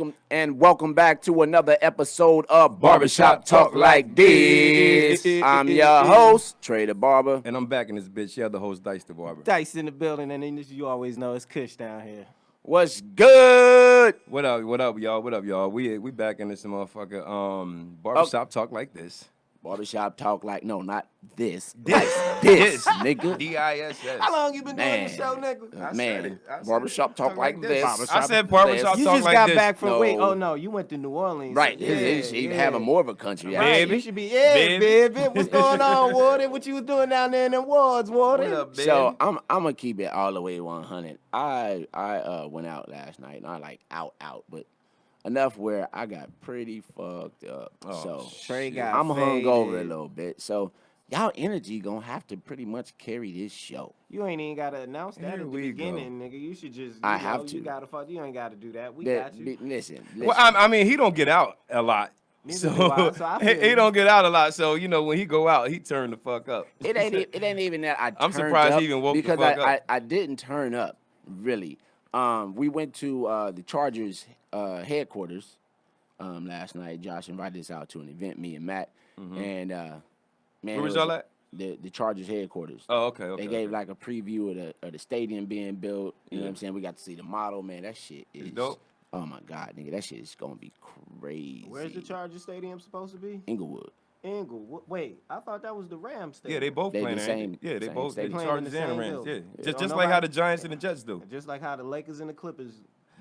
welcome back to another episode of Barbershop Talk Like This. I'm your host, Trey the Barber. And I'm back in this bitch. Yeah, the host, Dicethebarber. Dice in the building, and then you always know it's Kush down here. What's good? What up, y'all? We back in this motherfucker. Barbershop Talk Like This. Barbershop Talk like, no, not this. This, nigga. D-I-S-S. How long you been doing the show, nigga? Barbershop Talk like this. I said Barbershop You Talk just like got this. back from, No. wait, oh no, you went to New Orleans. Right, he having more of a country. Right, Baby. you should be, baby. What's going on, Warden? What you was doing down there in them wards, Warden? What up, baby? So I'm gonna keep it all the way 100. I went out last night, not like out, but enough where I got pretty fucked up. Trey got I'm hungover a faded. little bit. So y'all energy gonna have to pretty much carry this show. You ain't even gotta announce that Here at the we beginning, nigga. You should just. I have to. You gotta fuck. You ain't gotta do that. We got you. Listen. Well, I mean, he don't get out a lot. Neither do I, so I feel he you. don't get out a lot. So, you know, when he go out, he turn the fuck up. It ain't even that I. I'm turned surprised up he even woke the because fuck up. I didn't turn up really. We went to the Chargers headquarters last night. Josh invited us out to an event, me and Matt, and man, Where was y'all at? The Chargers headquarters. Oh, okay. They gave like a preview of the stadium being built. You know what I'm saying? We got to see the model. Man, that shit is dope. Oh my God, nigga, that shit is gonna be crazy. Where's the Charger Stadium supposed to be? Inglewood. Inglewood. Wait, I thought that was the Rams Stadium. Yeah, they both They playing. the ain't same- they? Yeah, they same both. They stadium. the Playing in Chargers the and the same Rams. building. Yeah, Don't just like how nobody- the Giants and the Jets do. Just like how the Lakers and the Clippers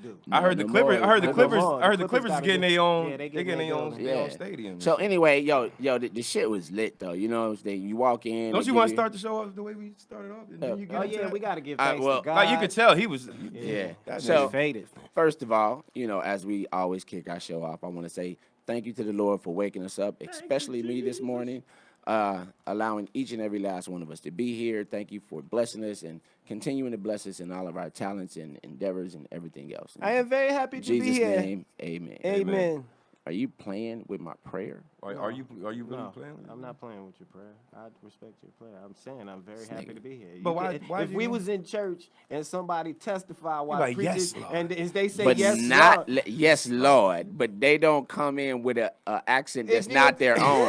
do. I heard the No Clippers. more. I heard the No Clippers. more. I heard The the Clippers Clippers gotta getting get- their own. yeah, they They getting getting their their building. own stadium. So anyway, yo, the shit was lit though. You know, you walk in. Don't they you give want to start the show off the way we started off? And then you get Oh into yeah, that? we gotta give All right, thanks well, to God. Like you could tell he was. Yeah. That So- nigga faded. First of all, you know, as we always kick our show off, I want to say thank you to the Lord for waking us up, especially me this morning, allowing each and every last one of us to be here. Thank you for blessing us and continuing to bless us in all of our talents and endeavors and everything else. In I am very happy to Jesus' be here. name, amen. Amen. Are you playing with my prayer? Are you really No, playing? with I'm me? not playing with your prayer. I respect your prayer. I'm saying I'm very This happy nigga. to be here. But why If you we gonna- was in church and somebody testified while like, preaching, "Yes, Lord." and they say But yes, not Lord, yes, Lord. But they don't come in with a accent that's If you- not their own.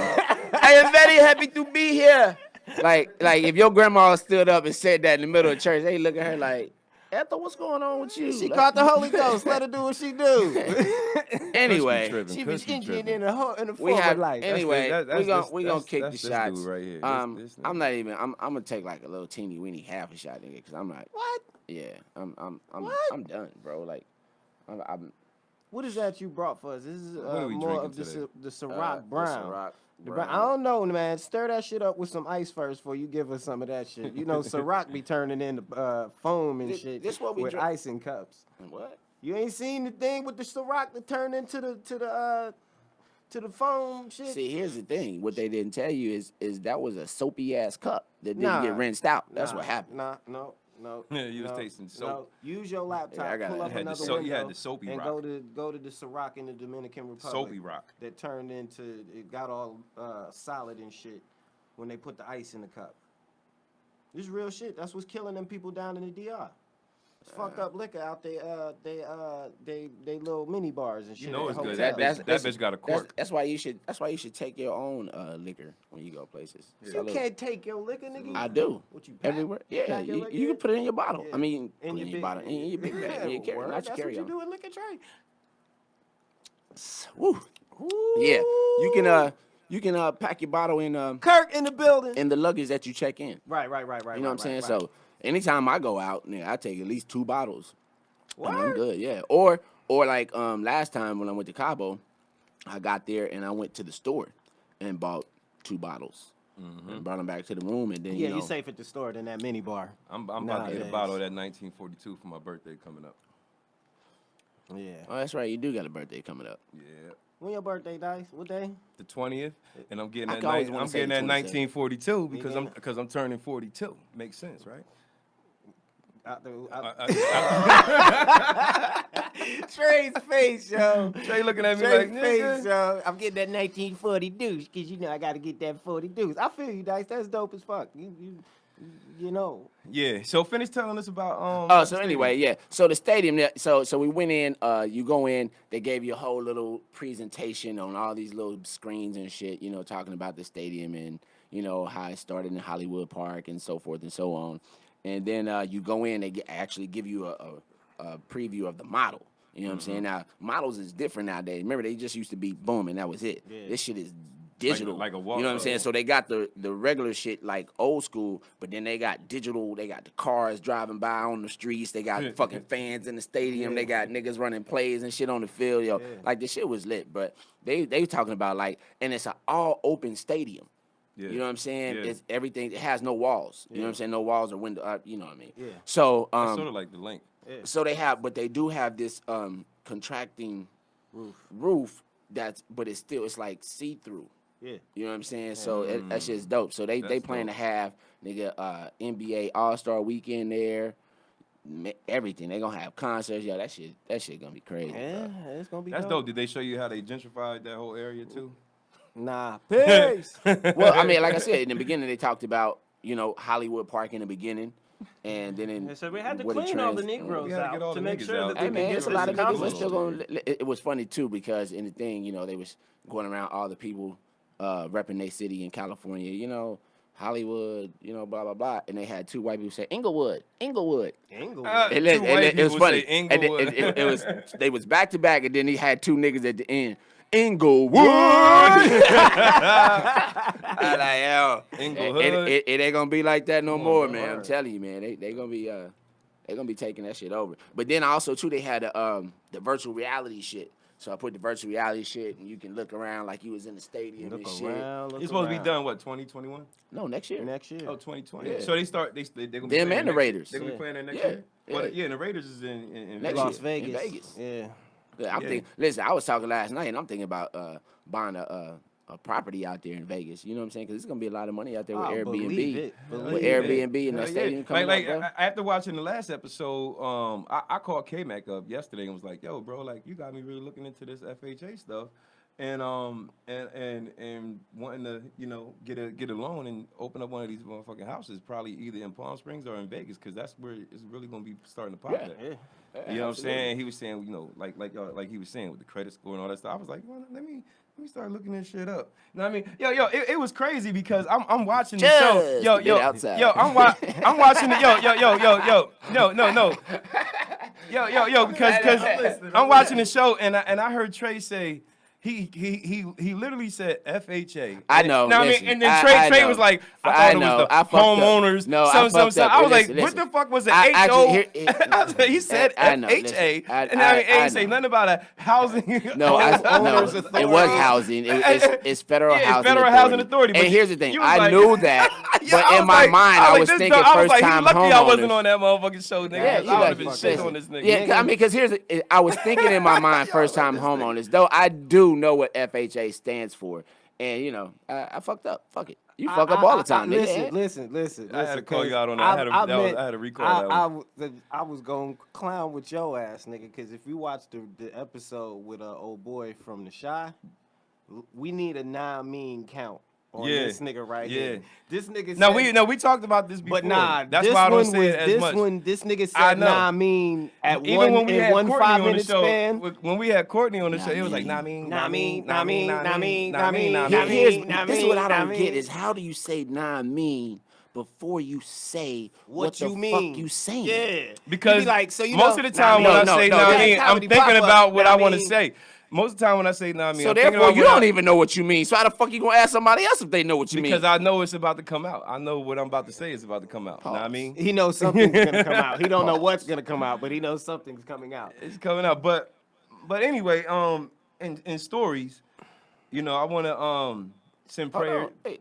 I am very happy to be here. Like if your grandma stood up and said that in the middle of church, they look at her like, Ethel, what's going on with you? she Like, caught the Holy Ghost. Let her do what she do. anyway. tripping. She Kush was be Indian tripping. in the We former have life. anyway. That's- we gonna kick the that's shots. this dude right here. This nigga. I'm not even. I'm gonna take like a little teeny weeny half a shot, nigga, because I'm like, What? yeah, What? I'm done, bro. Like, I'm What is that you brought for us? This is What are we more of drinking the Ciroc Brown. Ciroc The Brown. I don't know, man. Stir that shit up with some ice first before you give us some of that shit. You know, Ciroc be turning into foam and This- shit this what we with drink. ice in cups. What? You ain't seen the thing with the Ciroc that turned into the foam shit? See, here's the thing. What they didn't tell you is that was a soapy ass cup that didn't Nah. get rinsed out. That's Nah, what happened. No. Yeah, you was no, tasting soap. No. Use your laptop, Yeah, I got pull it. up You had the another so- you window, had the soapy and rock. go to the Ciroc in the Dominican Republic. Soapy rock. That turned into, it got all solid and shit when they put the ice in the cup. This is real shit. That's what's killing them people down in the DR. It's fucked up liquor out there. They little mini bars and shit. You know at it's good. hotels. That bitch got a cork. That's why you should take your own liquor when you go places. You can't take your liquor, nigga. I do. What you pack? Everywhere. You Yeah, pack your you liquor can in? put it in your bottle. Yeah. I mean, In put your it in your big- bottle, in your big bag, in your carry, Word, not your that's carry what on. you do at Liquor Trade. Woo. Yeah, you can pack your bottle in Kirk in the building. in the luggage that you check in. Right. You know what I'm saying? So anytime I go out, I take at least 2 bottles. And I'm Word. good, yeah. Or like last time when I went to Cabo, I got there and I went to the store and bought 2 bottles and brought them back to the room, and then Yeah, you know, you're safe at the store than that mini bar. I'm about to get a Nowadays. bottle of that 1942 for my birthday coming up. Yeah. Oh, that's right. You do got a birthday coming up. Yeah. When your birthday, Dice? What day? The 20th, and I'm getting I that. can always I'm wanna say getting the that 27th. 1942 Yeah. because I'm turning 42. Makes sense, right? Trey's face, yo. Trey looking at me Trey's like, face, nigga. yo. I'm getting that 1940 deuce because you know I got to get that 40 deuce. I feel you, Dice. That's dope as fuck. you know. Yeah. So finish telling us about Oh, the so stadium. anyway, yeah. So the stadium, so we went in. You go in. They gave you a whole little presentation on all these little screens and shit. You know, talking about the stadium and you know how it started in Hollywood Park and so forth and so on. And then you go in. They actually give you a preview of the model. You know what I'm saying? Now models is different nowadays. Remember, they just used to be boom and that was it. Yeah. This shit is digital. Like a you know what I'm saying? So they got the regular shit like old school, but then they got digital. They got the cars driving by on the streets. They got fucking fans in the stadium. They got niggas running plays and shit on the field. Yo, like this shit was lit. But they talking about like, and it's an all open stadium. Yeah. You know what I'm saying? Yeah. It's everything. It has no walls. You know what I'm saying? No walls or window. You know what I mean? Yeah. So That's sort of like the link. so they have, but they do have this contracting roof but it's like see through. Yeah. You know what I'm saying? So that shit's dope. So they plan to have nigga NBA All-Star weekend there. Everything. They gonna have concerts. Yo, that shit gonna be crazy. Yeah, it's gonna be. That's dope. Did they show you how they gentrified that whole area too? Nah, peace. Well, I mean, like I said in the beginning, they talked about Hollywood Park in the beginning, and then So we had to what it clean all the trans- Negroes We had to get all out to the make niggas sure out. that Hey, they Hey could man, get it's a this lot of niggas that's accomplished. still going. It was funny too because in the thing, they was going around all the people repping their city in California. Hollywood, blah blah blah, and they had two white people say Inglewood. Inglewood. Two And white it was people funny. say And Inglewood. it was they was back to back, and then he had two niggas at the end. Inglewood. I like, yo, Inglewood. it ain't gonna be like that no more, on, man. I'm word. telling you, man. They gonna be taking that shit over. But then also too, they had the virtual reality shit. So I put the virtual reality shit, and you can look around like you was in the stadium Look and shit. around. It's supposed to be done, what, 2021? No, next year. next year. Oh, 2020. Yeah. So they're going to be Them playing and the next- Raiders. They're going to Yeah. be playing there next Yeah. year? Well, Yeah. yeah, and the Raiders is in Next Las year. In Vegas. Vegas. Yeah. Yeah, I'm Yeah. thinking. Listen, I was talking last night, and I'm thinking about buying a property out there in Vegas. You know what I'm saying? Because it's gonna be a lot of money out there with Oh, Airbnb. believe it. With Believe it. Airbnb and Hell that yeah. stadium coming like, up, bro. after watching the last episode, I called K-Mac up yesterday and was like, yo, bro, like, you got me really looking into this FHA stuff. And wanting to, get a loan and open up one of these motherfucking houses, probably either in Palm Springs or in Vegas, because that's where it's really gonna be starting to pop Yeah. at. Yeah. You know what I'm saying? He was saying, like he was saying with the credit score and all that stuff. I was like, well, let me start looking this shit up. You know what I mean? Yo, it was crazy because I'm watching the show. Just to get outside. I'm watching the yo, because I'm watching the show and I heard Trey say. He literally said FHA. I know. Now, Listen, and then Trey know. was like, I I thought it know. was the I fucked up. homeowners. No, I some. fucked up. I was like, Listen. what the fuck was it? I actually- HO? He said I know. FHA. Listen, And I ain't say know. nothing about a housing. No, Homeowners it Authority. was housing. It's federal Yeah, it's housing. Federal Housing Authority, but And here's the thing, you was I like- knew that, Yo, but I in was my like- mind, I was this thinking dog- I was first like, time he lucky I wasn't homeowners. on that motherfucking show, nigga. Yeah, I you would have like, been listen. shit on this nigga. Yeah, I mean, because I was thinking in my mind first time homeowners, though I do know what FHA stands for. And, I fucked up. Fuck it. You fuck up all the time, nigga. Listen. I had to call 'cause you out on that. I had to recall that one. I was going to clown with your ass, nigga, because if you watch the episode with old boy from the Shy, we need a non-mean count on Yeah. this nigga right Yeah. here. This nigga No, said, we talked about this before. but nah, that's this why I don't one say was, it as this much. one, this nigga I said know. nah mean at Even when we in had one Courtney on the 5-minute show, span. when we had Courtney on the Nah, show, it was mean. like, nah, mean. This is what I don't get is how do you say nah mean before you say what you the mean? fuck you saying? Yeah, Because You be like, so you most know, of the time when nah, I no, say no, nah, yeah, mean, I'm comedy thinking pop-up, about what nah, I want to mean. say. Most of the time when I say nah, mean, So I'm thinking therefore, about you what don't even know what you mean. So how the fuck you gonna ask somebody else if they know what you mean? because I know it's about to come out. I know what I'm about to say is about to come out. Know what I Pause. mean? He knows something's gonna come out. He don't know what's gonna come out, but he knows something's coming out. It's coming out. But anyway, in stories, I want to send Hold prayer. on. Hey,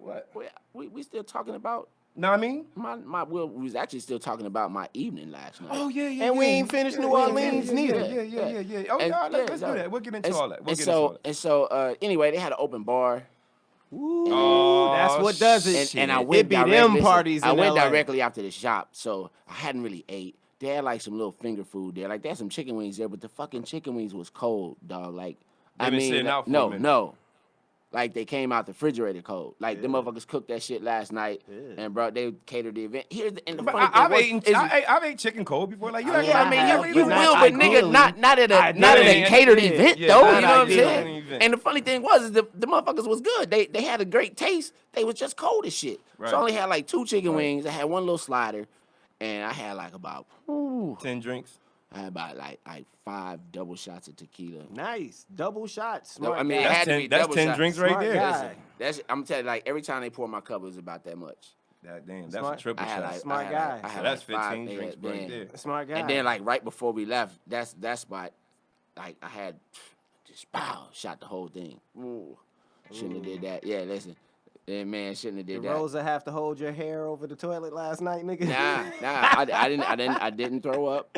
we still talking about Know what I mean? we was actually still talking about my evening last night. Oh yeah. And we ain't finished New Orleans neither. Yeah. Oh, And- yeah, let's do no. that. We'll get into And- all that. We'll and get into all so that. and so anyway, they had an open bar. Ooh, Oh, that's what does it. And I It went be directly. them parties I in went LA. directly after the shop, so I hadn't really ate. They had like some little finger food there, like they had some chicken wings there, but the fucking chicken wings was cold, dog. Like They I been mean, sitting out for a no, minute. no. like they came out the refrigerator cold. Like the motherfuckers cooked that shit last night, and bro, they catered the event. And the But funny thing I've ate chicken cold before. Like you act yeah, I like mean, that. you will, but nigga, ideally. not at a catered event Yeah, though. not You know what I'm ideally. saying? And the funny thing was, the motherfuckers was good. They had a great taste. They was just cold as shit. Right. So I only had like 2 chicken wings. I had 1 little slider, and I had like about 10 drinks. I had about like 5 double shots of tequila. Nice. Double shots. No, Smart I mean, guy. it had to be That's double 10 shots. drinks right Smart there. guy. Listen, That's I'm telling you, like every time they pour my cup, it was about that much. that's Smart. a triple I had shot. like Smart I had guy. Like, I So had that's like 15 5, drinks then- right there. Smart guy. And then like right before we left, that spot, like I had just shot the whole thing. Ooh, shouldn't have did that. Yeah, listen, yeah, man, shouldn't have did Did that. Rosa have to hold your hair over the toilet last night, nigga? Nah, I didn't throw up.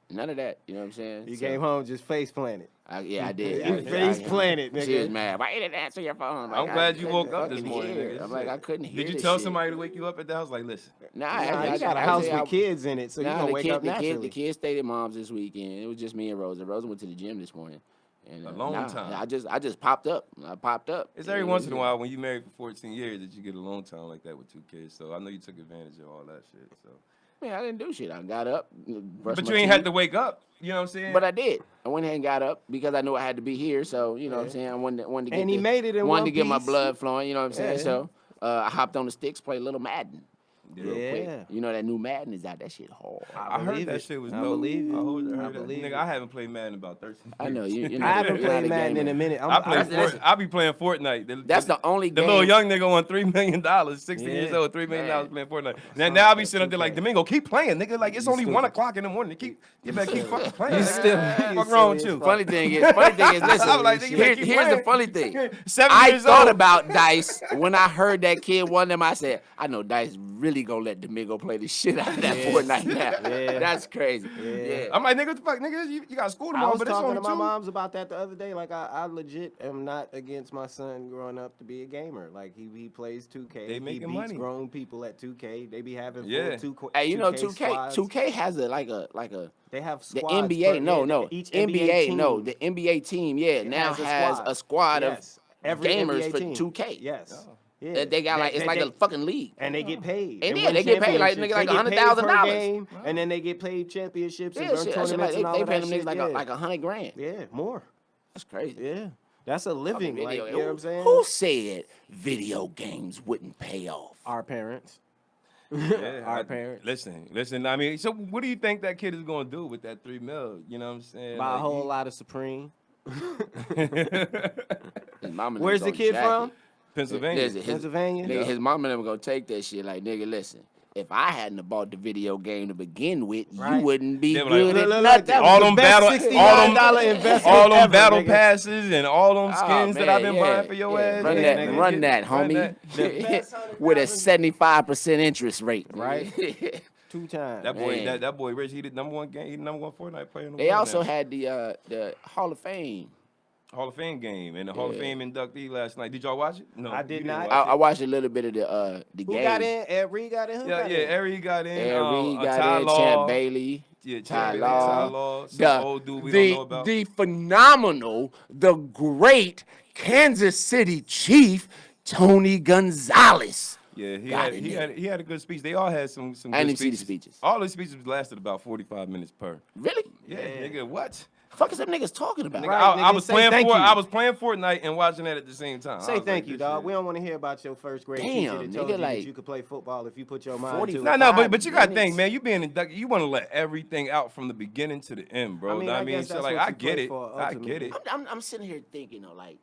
None of that. You know what I'm saying? You So, came home just face planted. I did. You face planted, nigga. She was mad. Why you didn't answer your phone? I'm glad you woke up this couldn't morning, hear. nigga. I'm like, I couldn't hear. Did you this tell shit. somebody to wake you up at the house? Like, listen. Nah, You got a house with kids in it, so you Nah, gonna the wake kid, up the naturally. kids stayed at mom's this weekend. It was just me and Rosa. Rosa went to the gym this morning. And, Alone time. I just popped up. I popped up. It's every once in a while when you married for 14 years that you get alone time like that with 2 kids. So I know you took advantage of all that shit. So. Man, I didn't do shit. I got up. But you ain't had to wake up. You know what I'm saying? But I did. I went ahead and got up because I knew I had to be here. So, you know what I'm saying? I wanted to get And he made it in wanted one to get my piece. blood flowing, you know what I'm saying? Yeah. So I hopped on the sticks, played a little Madden. Real Yeah. quick. You know that new Madden is out. That shit hard. I heard believe that it. shit was I dope. believe it. I heard believe that. Nigga, it. I haven't played Madden in about 13 years. I know you. I haven't you're not played Madden in a minute. I be playing Fortnite. That's the only The game. little young nigga won $3 million, 16 Yeah. years old, $3 million Man. playing Fortnite. Now I be sitting up there like, Domingo, keep playing, nigga. Like it's only 1 o'clock in the morning. You better keep fucking playing. You still- What's you wrong with silly you? as Funny thing is, listen. I'm like, nigga, you better keep here's the playing. funny thing. 7 I years thought old. about Dice when I heard that kid won them. I said, I know Dice really gonna let Domingo play the shit out of that Fortnite now. Yeah. That's crazy. Yeah. I'm like, nigga, what the fuck, nigga? You got school I tomorrow, was but it's talking only to my 2. moms about that the other day. Like, I legit am not against my son growing up to be a gamer. Like, he plays 2K. They he making beats money. grown people at 2K. They be having Yeah. full 2K. Hey, you know 2K 2K squads. 2K has a They have the squads. NBA. for- No, yeah, no. Each NBA. team No, the NBA team. Yeah, now has a squad Yes. of Every gamers NBA for team. 2K. Yes. Yeah. They got like it's like a fucking league. And they get paid. And They yeah, win they get paid like championships. nigga like They get paid per $100,000. game, and then they get paid championships and Yeah, run shit. That shit tournaments like and all they of pay that them shit. niggas like yeah. like $100,000. Yeah, more. That's crazy. Yeah. That's a living. Fucking Like, video. you know what I'm saying? Who said video games wouldn't pay off? Our parents. Yeah, Our parents. Listen. I mean, so what do you think that kid is gonna do with that $3 million? You know what I'm saying? Buy a Like, whole lot of Supreme. His mama Where's the gonna kid jack from? it. Pennsylvania. Listen, Pennsylvania? Nigga, his mama never gonna take that shit. Like, nigga, listen. If I hadn't have bought the video game to begin with, Right. you wouldn't be They were good like, at Look, nothing. that all was them the best battle, $69 investment all them ever, battle nigga. passes and all them skins that I've been man, buying for your yeah. ass. Run yeah, that, nigga, run get- that, run homie. that. With a 75% interest rate, Right. right? 2 times. That boy, Man. that boy Rich, he the number one Fortnite player in the They world also now. had the Hall of Fame. Hall of Fame game and the Hall of Yeah. Fame inductee last night. Did y'all watch it? No, I did you didn't not. watch I watched a little bit of the Who game. got in? Ed Reed got in? Who Yeah, got yeah. in? Ari got in. Ed Reed Ty got in. Law. Champ Bailey. Yeah, Ty Champ Bailey, Law. Ty Law. Some old dude we don't know about. The phenomenal, the great Kansas City Chief, Tony Gonzalez. Yeah, he got had in he there. had he had a good speech. They all had some I good didn't see the speeches. speeches. All the speeches lasted about 45 minutes per. Really? Yeah, nigga, what? Fuck is them niggas talking about? Nigga, Right, I nigga, was say playing thank you. I was playing Fortnite and watching that at the same time. I Say was thank like, you, this dog. shit- We don't want to hear about your first grade Damn, teacher that told nigga, you like, that you could play football if you put your mind 40 to it. No, but 5 you gotta think, minutes. man. You being inducted, you want to let everything out from the beginning to the end, bro. I mean, I guess so that's like what I you get play it, for, I get it. ultimately. I'm sitting here thinking, though, like,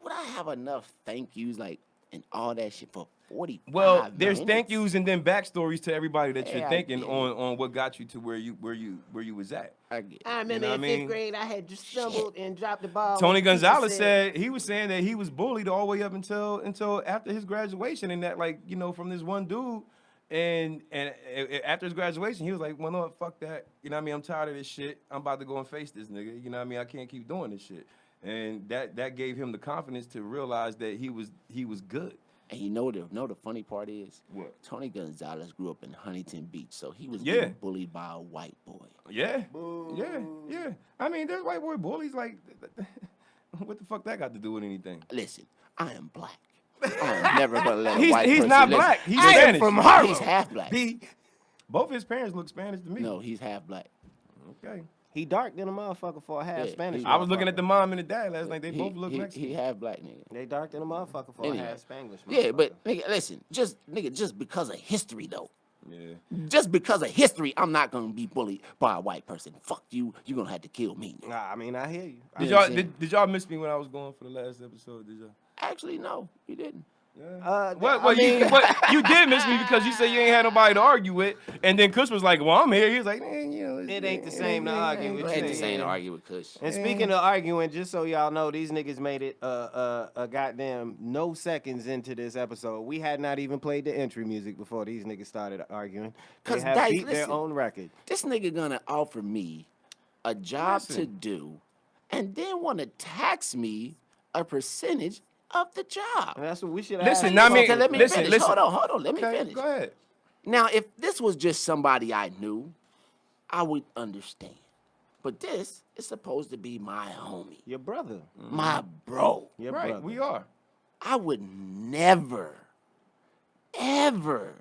would I have enough thank yous, like, and all that shit for 45 Well, there's minutes? thank yous and then backstories to everybody that Hey, you're I thinking get it. on what got you to where you was at. I get it. I remember You know what in I 5th mean? grade, I had just stumbled and dropped the ball. Tony when the teacher Gonzalez said he was saying that he was bullied all the way up until after his graduation, and that like from this one dude, and after his graduation he was like, well, no, fuck that, you know what I mean? I'm tired of this shit. I'm about to go and face this nigga. You know what I mean? I can't keep doing this shit, and that gave him the confidence to realize that he was good. And you know the funny part is, What? Tony Gonzalez grew up in Huntington Beach, so he was Yeah. getting bullied by a white boy. Yeah, yeah. I mean, there's white boy bullies like. What the fuck that got to do with anything? Listen, I am black. I am never gonna let a white He's person not listen. black. He's I am Spanish. from Harlem. He's half black. Both his parents look Spanish to me. No, he's half black. Okay. He dark than a motherfucker for a half Yeah, Spanish. he- I was looking at motherfucker. the mom and the dad last night. They both look he, Mexican. he half black nigga. They dark than a motherfucker for Anyway. a half Spanglish. Yeah, motherfucker. but nigga, listen, just because of history though. Yeah. Just because of history, I'm not gonna be bullied by a white person. Fuck you. You're gonna have to kill me. Nah, I mean, I hear you. Did Yeah, y'all see. did y'all miss me when I was going for the last episode? Did y'all? Actually, no, you didn't. Yeah. I mean- You did miss me because you said you ain't had nobody to argue with, and then Kush was like, "Well, I'm here." He was like, "Man, you know, It ain't the same to argue with It ain't you. the same to argue with Kush. And speaking of arguing, just so y'all know, these niggas made it a goddamn no seconds into this episode. We had not even played the entry music before these niggas started arguing. They 'Cause have Dice, beat their listen. own record. This nigga gonna offer me a job to Listen. do, and then want to tax me a percentage of the job. And that's what we should Listen, ask. now, I mean, Okay, let me listen, finish. listen. Hold on. Let me Okay, finish. go ahead. Now, if this was just somebody I knew, I would understand. But this is supposed to be my homie, Your brother. my bro. Your Right, brother. we are. I would never, ever.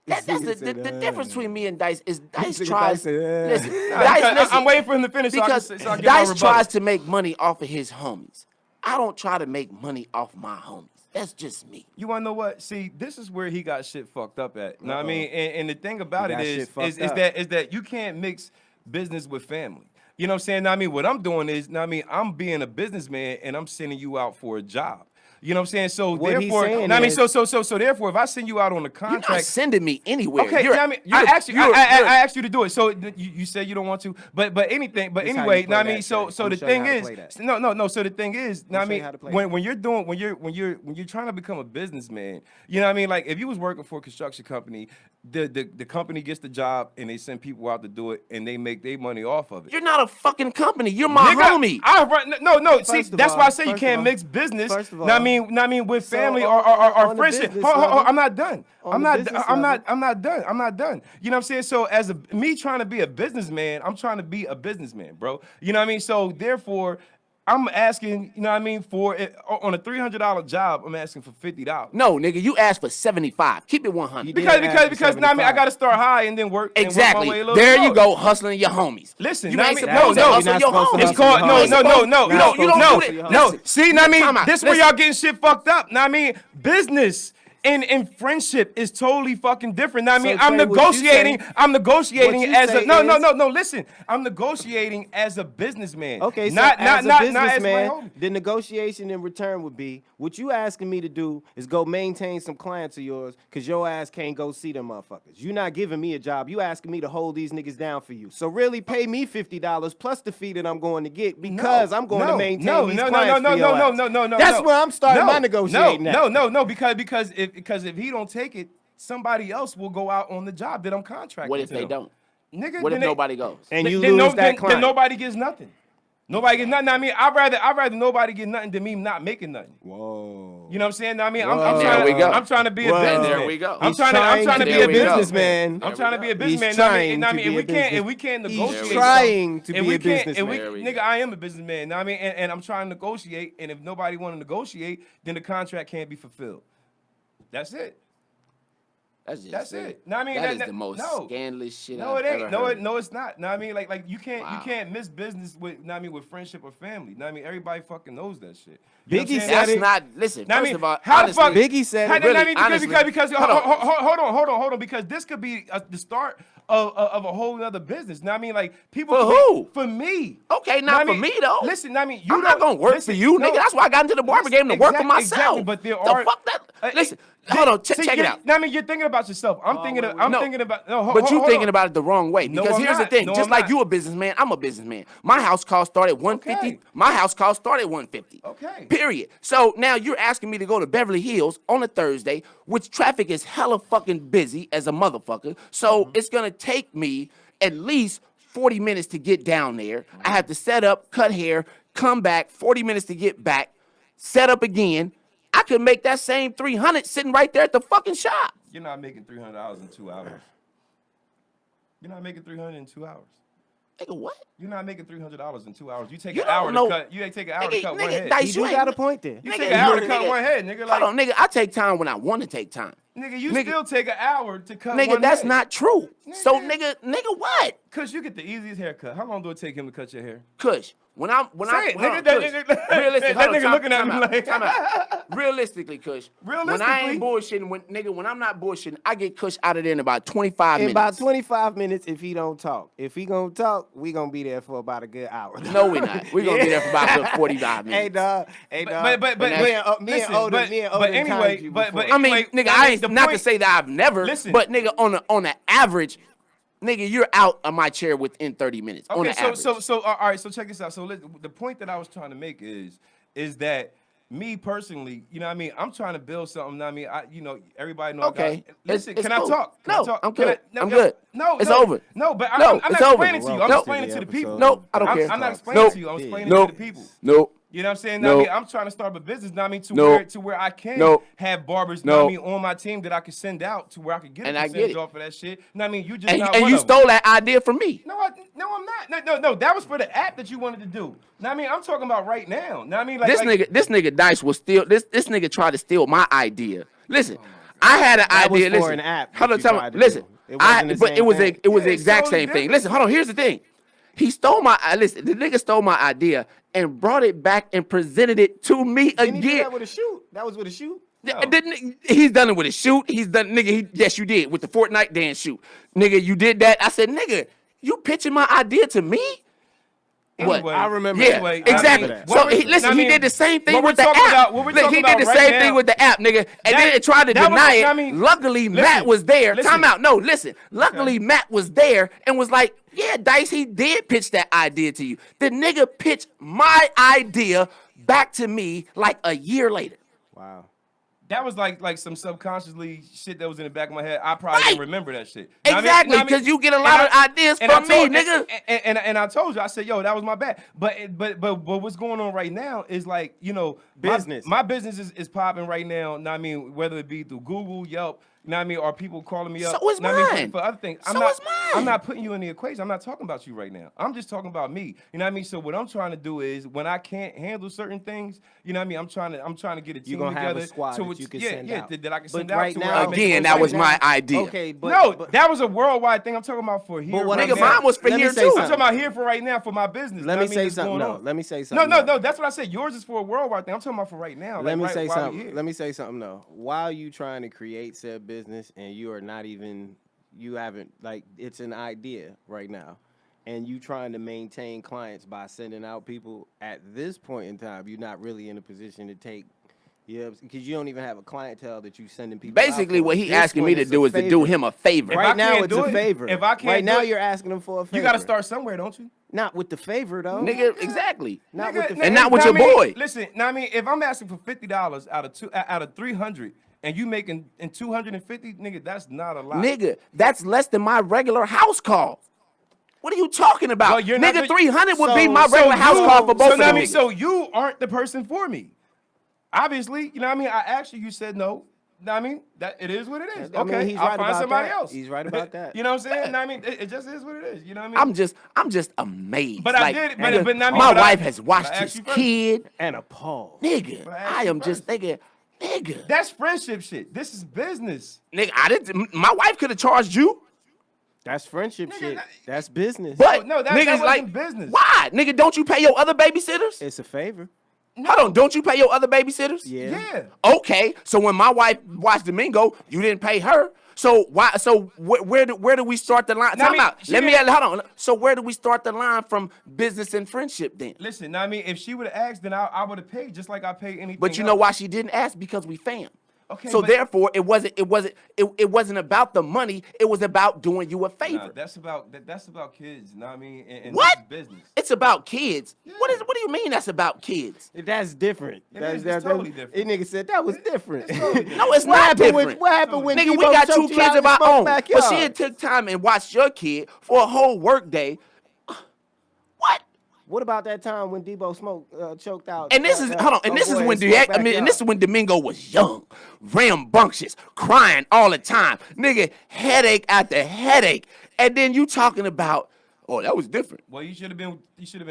That's the difference between me and Dice is Dice nigga tries. Dice said, Listen, Because Dice, listen, I'm waiting for him to finish because so I can get my Dice rebuttal. tries to make money off of his homies. I don't try to make money off my homies. That's just me. You wanna know what? See, this is where he got shit fucked up at. Know what I mean? And the thing about He it got is shit fucked up. that you can't mix business with family. You know what I'm saying? Know what I mean, what I'm doing is, know what I mean, I'm being a businessman and I'm sending you out for a job. You know what I'm saying? So What he's therefore, saying know what I mean, is- so therefore, if I send you out on a You're contract, not sending me anywhere. okay, You're- I mean, you're- I asked you, you're- I asked you to do it. So you said you don't want to, but anything, but This how anyway, you know what I play mean. that, So Trey. Let the me show you thing how to is, play that. no. So the thing is, know what I Let me show you mean, how to play when you're trying to become a businessman, you know what I mean. Like if you was working for a construction company, the company gets the job and they send people out to do it and they make their money off of it. You're not a fucking company. You're my Nigga, homie. No. See, First of that's all- why I say you first can't of mix all- business. first of Know what I all- mean, with So family on- or on the friendship. business Hold on, level- I'm not done. on I'm the not. business I'm level- not. I'm not done. You know what I'm saying? So as me trying to be a businessman, I'm trying to be a businessman, bro. You know what I mean? So therefore, I'm asking. You know what I mean? For it, on a $300 job, I'm asking for $50. No, nigga, you asked for 75. Keep it 100. You did Because ask for because know what I mean, I 75. got to start high and then work. And Exactly. work my way a little There bit you lower. go, hustling your homies. Listen, you know ain't what I mean? supposed to No, hustle you're your not supposed to homies. It's called hustle no. your homies. You don't do Listen. that. No. Listen, See, know what I time mean, out. this where Listen. y'all getting shit fucked up. Know what I mean, business and friendship is totally fucking different. Know what I mean, So, I'm Trey, what you negotiating. say- I'm negotiating what you as say a no. is- Listen, I'm negotiating as a businessman. Okay, so not as a my businessman, homie. the negotiation in return would be, what you asking me to do is go maintain some clients of yours, because your ass can't go see them motherfuckers. You not giving me a job. You asking me to hold these niggas down for you. So really pay me $50 plus the fee that I'm going to get, because I'm going to maintain these clients for your ass. No. That's where I'm starting my negotiating at. No, because if he don't take it, somebody else will go out on the job that I'm contracted What if to they them. don't? Nigga, What if then they- nobody goes? And you then lose that then client. nobody gets nothing. Nobody gets nothing. I mean, I'd rather nobody get nothing than me not making nothing. Whoa. You know what I'm saying? I mean, Whoa. I'm There we go. trying to be a Whoa. businessman. There we go. I'm He's trying to be There a we go. businessman. There I'm trying to be a He's businessman. trying I mean, to be a we businessman. can't He's negotiate. trying to and be we a can't, and businessman. There we nigga, go. I am a businessman. Know what I mean, and I'm trying to negotiate. And if nobody want to negotiate, then the contract can't be fulfilled. That's it. That's it. No, I mean, that is the most no. scandalous shit No, I've it ain't. ever No, heard. no, it's not. No, I mean, like you Wow. can't miss business with, know what I mean, with friendship or family. No, I mean, everybody fucking knows that shit. You know what I'm Biggie saying? said That's it. not. Listen, Now, I first mean, of all, how the honestly, fuck Biggie said how- it. really, I mean, honestly, because hold on, because this could be the start of a whole other business. Now, I mean, like people For could be- who? For me. Okay, Know what not I for mean? me though. Listen, I mean, you I'm not don't- gonna work listen, for you, no, nigga. That's why I got into the barber game to work for myself. Exactly, but there the are fuck that. Listen, hold on, check it out. I mean, you're thinking about yourself. I'm thinking about. No. Thinking about. No, But you hold thinking on. about it the wrong way. No, Because I'm here's the not. thing. No, Just I'm like not. you a businessman, I'm a businessman. My house call started $150. Okay. My house call started $150. Okay. Period. So now you're asking me to go to Beverly Hills on a Thursday, which traffic is hella fucking busy as a motherfucker. So Mm-hmm. it's gonna take me at least 40 minutes to get down there. I have to set up, cut hair, come back, 40 minutes to get back, set up again. I could make that same 300 sitting right there at the fucking shop. You're not making $300 in 2 hours. You're not making $300 in 2 hours. Nigga, what? You're not making $300 in 2 hours. You take You an hour don't know. to cut. You take an hour to Nigga, cut one nigga, head. Dice, You ain't- got a point there. You nigga, take an hour to nigga, cut one head, nigga. Like, Hold on, nigga. I take time when I want to take time. nigga, you Nigga. still take an hour to cut Nigga, one that's head. not true. So, Nigga. nigga, what? Cause you get the easiest haircut. How long do it take him to cut your hair? Kush, when I, Say it, hold nigga, on, that Kush, nigga- realistic, that hold on, nigga looking at me like- time out. Realistically, Kush, when I Realistically? ain't bullshitting, when I'm not bullshitting, I get Kush out of there in about 25 In minutes. about 25 minutes, if he don't talk. If he gonna talk, we gonna be there for about a good hour. No, we not. We gonna be there for about a good 45 minutes. Hey, dog. Hey, dog. But me and listen, Odin, but anyway, you but before. I mean, anyway, nigga, I ain't the not to point- say that I've never, Listen. but nigga, on the average, nigga, you're out of my chair within 30 minutes. On Okay, the average. so all right, so check this out. So the point that I was trying to make is that me personally, you know what I mean, I'm trying to build something. You know what I mean, everybody know. Okay. Listen, It's can cool. I talk? Can I No, talk? I'm Can good. I- I'm good. No, It's no, over. No, but I'm No, not it's over. explaining to you. I'm Nope. explaining to the people. Nope, I don't care. I'm not explaining Nope. to you. I'm explaining Nope. to the people. Nope. You know what I'm saying? Nope. I mean, I'm trying to start a business. Now I mean, Nope. to where I can Nope. have barbers. Nope. I mean, on my team that I can send out to where I could get And a I get percentage it. off of that shit. I mean, you just And, not and one you of them. stole that idea from me. No, I'm not. No. That was for the app that you wanted to do. Now I mean, I'm talking about right now. Now I mean, like This nigga Dice was steal. This nigga tried to steal my idea. Listen, I had an That was idea. for Listen, an app hold that on, you tell me. tried to Listen, do. It wasn't the but same it was thing. it was the Yeah, it's exact totally same thing. different. Listen, hold on. Here's the thing. He stole my listen. The nigga stole my idea and brought it back and presented it to me Didn't he do again. that with a shoot? That was with a shoot? He's done it with a shoot. He's done, nigga. Yes, you did with the Fortnite dance shoot, nigga. You did that. I said, nigga, you pitching my idea to me? Anyway, What? I remember. Yeah, Anyway, exactly. I remember that. So What he, we- listen, I he mean, did the same thing what with we're the talking app. about- what we're Look, talking he did the about right same now- thing with the app, nigga, and then it tried to that was- deny it. I mean, Luckily, listen, Matt was there. listen. Time out. No, listen. Luckily, Matt was there and was like, "Yeah, Dice, he did pitch that idea to you." The nigga pitched my idea back to me like a year later. Wow. That was like some subconsciously shit that was in the back of my head. I probably Right. didn't remember that shit. Know what I mean? Exactly, Know what I mean? 'cause you get a And lot of I- ideas and I from me, told- nigga. And I told you, I said, yo, that was my bad. But what's going on right now is like, Business. My business is popping right now. Know what I mean, whether it be through Google, Yelp, you know what I mean, or people calling me up. So is know what I mean, mine. for other things. So is mine. I'm not putting you in the equation. I'm not talking about you right now. I'm just talking about me. You know what I mean? So what I'm trying to do is when I can't handle certain things, you know what I mean, I'm trying to get a team You're gonna together. have a squad to that which- you can yeah, send yeah, out. that I can But send out right to where now- I make Again, those that was things my happen. idea. Okay, but No, that was a worldwide thing. I'm talking about for here. But what right Nigga, I'm now. mine was for Let me here say too. I'm something. talking about here for right now for my business. let know me what I mean, say that's something. going No, on. let me say something. No. That's what I said. Yours is for a worldwide thing. I'm talking about for right now. Let me like, say while we something. here. Let me say something though. While you trying to create said business and you are not even, you haven't, like, it's an idea right now, and you trying to maintain clients by sending out people at this point in time, you're not really in a position to take. Yeah, because you don't even have a clientele that you sending people. out Basically, for. what he This asking one me to is a do is to do favor. him a favor. If Right I now, can't it's do a it- favor. if I can't right do now, it- you're asking them for a favor. You got to start somewhere, don't you? Not with the favor though. Nigga, exactly. Not Nigga, with the nigga, favor. And not with know your what I mean? boy. Listen, now I mean, if I'm asking for $50 out of 300, and you making in 250, nigga, that's not a lot. Nigga, that's less than my regular house call. What are you talking about? Well, you're not Nigga, the- 300 would be So- my so regular house you- call for both so of now I them. mean, niggas. so you aren't the person for me. Obviously, you know what I mean? I asked you, you said no. Know what I mean, that it is what it is. I mean, Okay, he's I'll right find about somebody that. else. He's right about that. You know what I'm saying? Know what I mean, it just is what it is. You know what I mean? I'm just amazed. But I like, did- nigga, but I mean, my but I- wife has but watched I asked his you first. kid. And a pause. Nigga, But I asked I you am just first. thinking, nigga. That's friendship shit. This is business. Nigga, I didn't. My wife could have charged you, That's friendship Nigga, shit. that- That's business. but No, that niggas wasn't like business. Why, nigga? Don't you pay your other babysitters? It's a favor. Hold on, don't you pay your other babysitters? Yeah. Okay, so when my wife watched Domingo, you didn't pay her. So why? So where do we start the line? Now, I Time mean, out. she Let me didn't- hold on. So where do we start the line from business and friendship then? Listen, know what I mean, if she would have asked, then I would have paid just like I paid anything. But you know else. why she didn't ask? Because we fam. Okay, so but- therefore, it wasn't about the money. It was about doing you a favor. Nah, that's about kids. Know what I mean? And What? This is business. It's about kids. What do you mean that's about kids? That's different. It's totally different. That nigga said that was different. It's totally different. No, it's What not happened when- different. what happened when Nigga, we Debo got two choked you out kids in of our the own. backyard? But she had took time and watched your kid for a whole work day. What? What about that time when Debo choked out? And this is hold on. And this is when and this is when Domingo was young, rambunctious, crying all the time, nigga, headache after headache. And then you talking about Oh, that was different. Well, you should have been